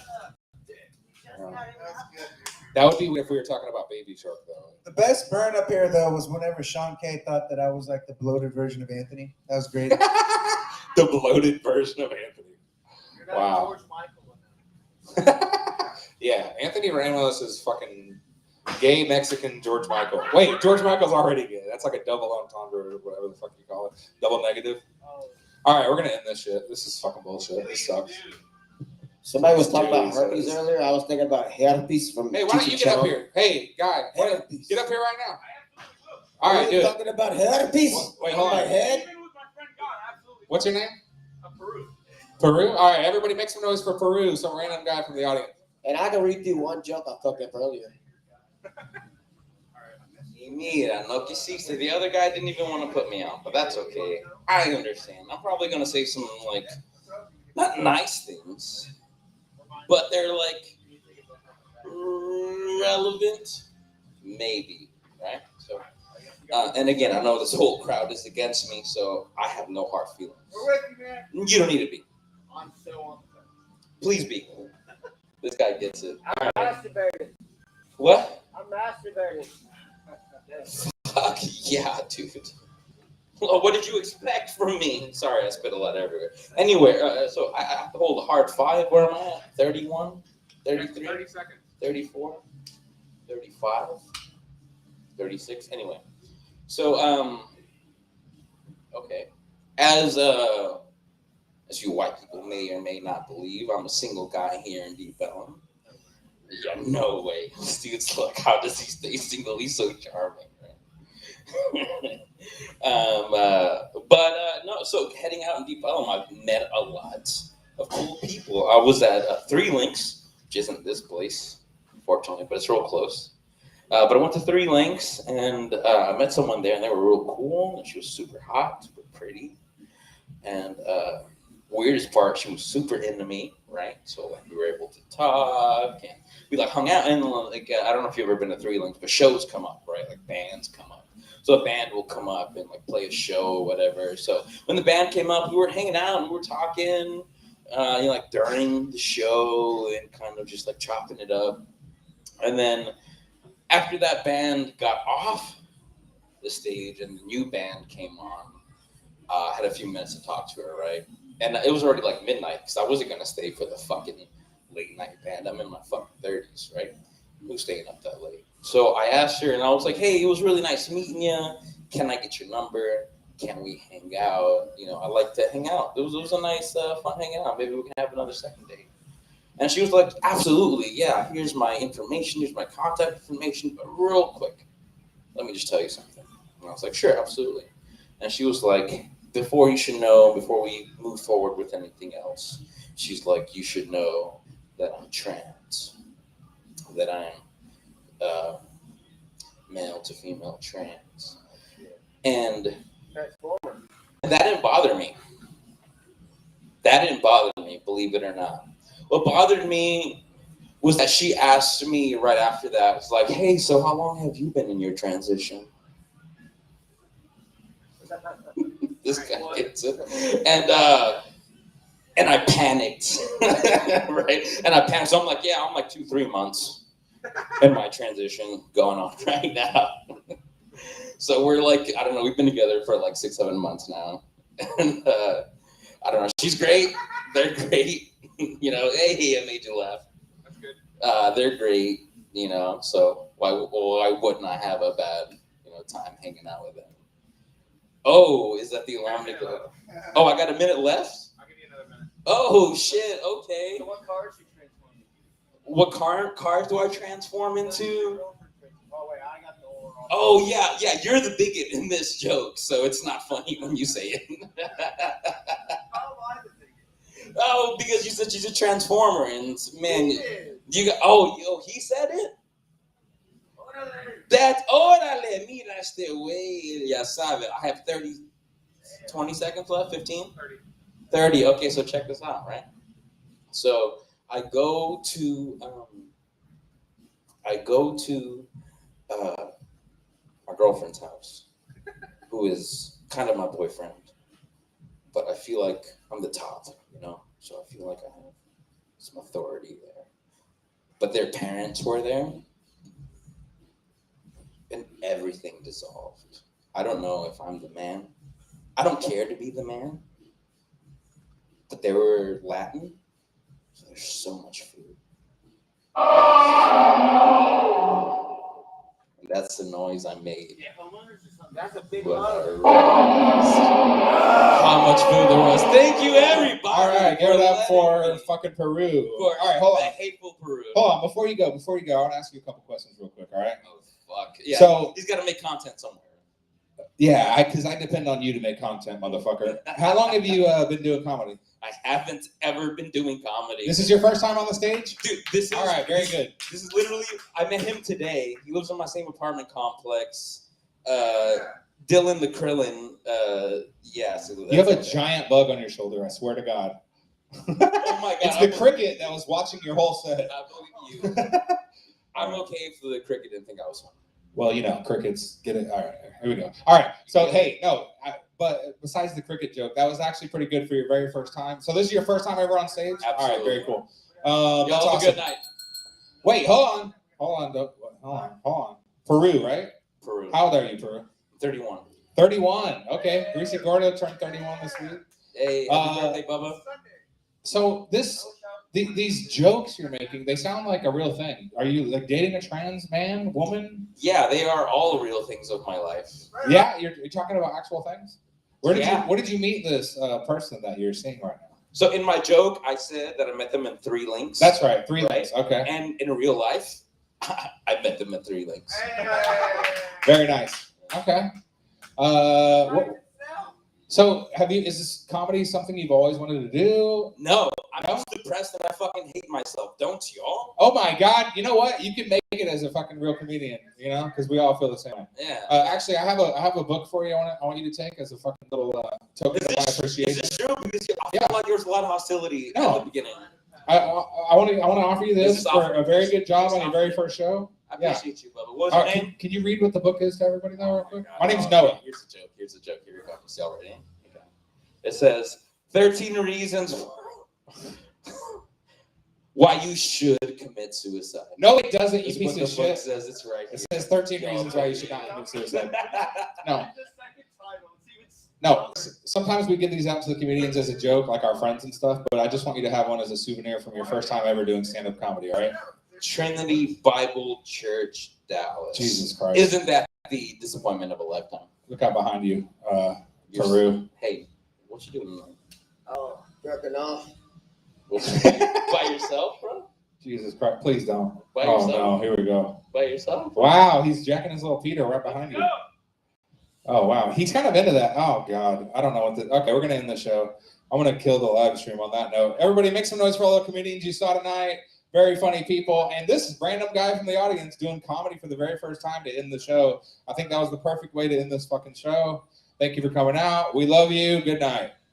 That would be if we were talking about Baby Shark, though. The best burn up here, though, was whenever Sean K thought that I was like the bloated version of Anthony. That was great. The bloated version of Anthony. Wow. Yeah, Anthony Ramos is fucking gay Mexican George Michael. Wait, George Michael's already gay. That's like a double entendre or whatever the fuck you call it. Double negative. All right, we're going to end this shit. This is fucking bullshit. This sucks. Somebody was talking about herpes earlier. I was thinking about herpes from. Hey, why don't you get up here? Hey, guy, get up here right now. All right, dude. Talking about herpes. Wait, hold on. My head. What's your name? Peru. Peru? All right, everybody make some noise for Peru, some random guy from the audience. And I can read through one joke I fucked up earlier. Mira, no quisiste. The other guy didn't even want to put me out, but that's okay. I understand. I'm probably going to say some, like, not nice things, but they're, like, relevant, maybe, right? So, and again, I know this whole crowd is against me, so I have no hard feelings. We're with you, man. You don't need to be. I'm still on the fence. Please be. This guy gets it. I'm masturbating. What? I'm masturbating. Fuck yeah, dude. Well, what did you expect from me? Sorry, I spit a lot everywhere. Anyway, so I have to hold a hard 5. Where am I at? 31? 33? 30 seconds. 34? 35? 36? Anyway. So, okay. As you white people may or may not believe, I'm a single guy here in Deep Ellum. Yeah, no way. This dude's like, how does he stay single? He's so charming, right? No, so heading out in Deep Ellum, I've met a lot of cool people. I was at 3 Links, which isn't this place, unfortunately, but it's real close. But I went to 3 Links, and I met someone there, and they were real cool, and she was super hot, super pretty. And weirdest part, she was super into me, right? So like we were able to talk, and we like hung out. And like I don't know if you've ever been to 3 Links, but shows come up, right? Like bands come up. So a band will come up and like play a show or whatever. So when the band came up, we were hanging out and we were talking, like during the show and kind of just like chopping it up. And then after that band got off the stage and the new band came on, I had a few minutes to talk to her, right? And it was already like midnight because I wasn't gonna stay for the fucking late night band. I'm in my fucking 30s, right? Who's staying up that late? So I asked her, and I was like, "Hey, it was really nice meeting you. Can I get your number? Can we hang out? I like to hang out. It was a nice, fun hanging out. Maybe we can have another second date." And she was like, "Absolutely, yeah. Here's my information. Here's my contact information. But real quick, let me just tell you something." And I was like, "Sure, absolutely." And she was like, "Before we move forward with anything else, she's like, you should know that I'm trans, that I'm male to female trans." And that didn't bother me. Believe it or not. What bothered me was that she asked me right after that, it's like, "Hey, so how long have you been in your transition?" This guy gets it. And I panicked, right? And I panicked. So I'm like, yeah, I'm like 2-3 months in my transition going on right now. So we're like, I don't know, we've been together for like 6-7 months now. And I don't know, she's great. They're great. Hey, I made you laugh. That's good. They're great, so why wouldn't I have a bad, time hanging out with them? Oh, is that the alarm to go? Oh, I got a minute left? I'll give you another minute. Oh, shit, okay. So what cars you transform into? What cars do I transform into? Oh, wait, I got the old. Oh, yeah, you're the bigot in this joke, so it's not funny when you say it. How am I the bigot? Oh, because you said she's a transformer, and man, he said it? That's órale, mira este güey, ya sabe. I have 20 seconds left, 15? 30. Okay, so check this out, right? So I go to my girlfriend's house, who is kind of my boyfriend, but I feel like I'm the top, so I feel like I have some authority there. But their parents were there, and everything dissolved. I don't know if I'm the man. I don't care to be the man, but they were Latin, so there's so much food. And that's the noise I made. That's a big When I lot. realized how much food there was. Thank you, everybody. All right, give it up for fucking Peru. All right, hold on. Hateful Peru. Hold on, before you go, I want to ask you a couple questions real quick, all right? Oh, fuck. Yeah, So- he's got to make content somewhere. Yeah, because I depend on you to make content, motherfucker. How long have you been doing comedy? I haven't ever been doing comedy. This is your first time on the stage? Dude, this is All right, very good. This is literally, I met him today. He lives in my same apartment complex. Dylan the Krillin. Yeah. So You have a giant bug on your shoulder, I swear to God. Oh my God. It's the cricket that was watching your whole set. I believe you. I'm okay if the cricket didn't think I was funny. Well, crickets get it. All right, here we go. All right, so hey, but besides the cricket joke, that was actually pretty good for your very first time. So this is your first time ever on stage? Absolutely. All right, very cool. Y'all That's have awesome. a good night. Wait, hold on. Peru, right? Peru. How old are you, Peru? 31. 31. Okay. Greasy Gordo turned 31 this week. Hey, happy birthday, Bubba. So these jokes you're making, they sound like a real thing. Are you like dating a trans man, woman? Yeah, they are all real things of my life. Yeah, you're talking about actual things. Where did you meet this person that you're seeing right now? So in my joke, I said that I met them in 3 links. That's right, 3 links. Okay. And in real life, I met them in 3 links. Very nice. Okay. So is this comedy something you've always wanted to do? No, I'm just depressed and I fucking hate myself. Don't y'all? Oh my God! You know what? You can make it as a fucking real comedian. You know, because we all feel the same way. Yeah. Actually, I have a book for you. I want you to take as a fucking little token of my appreciation. Is this true? Because I feel like there was a lot of hostility at the beginning. I want to offer you this for a very good job on your very first show. I appreciate you, Bubba. What was your name? Can you read what the book is to everybody though, real quick? My name's Okay, Noah. Here's the joke. Here we go. See y'all ready? Okay. It says 13 reasons why you should commit suicide. No, it doesn't. You That's piece what of the book shit. says. It's right It here. says 13 reasons why you should not commit suicide. No. No. Sometimes we give these out to the comedians as a joke, like our friends and stuff. But I just want you to have one as a souvenir from your first time ever doing stand-up comedy. All right? Trinity Bible Church, Dallas. Jesus Christ! Isn't that the disappointment of a lifetime? Look out behind you, Peru. Hey, what you doing? Oh, jerking off. By yourself, bro? Jesus Christ! Please don't. By Oh yourself? no! Here we go. By yourself? Wow, he's jacking his little Peter right behind you. Oh wow, he's kind of into that. Oh God, I don't know what. Okay, we're gonna end the show. I'm gonna kill the live stream on that note. Everybody, make some noise for all the comedians you saw tonight. Very funny people, and this random guy from the audience doing comedy for the very first time to end the show. I think that was the perfect way to end this fucking show. Thank you for coming out. We love you. Good night.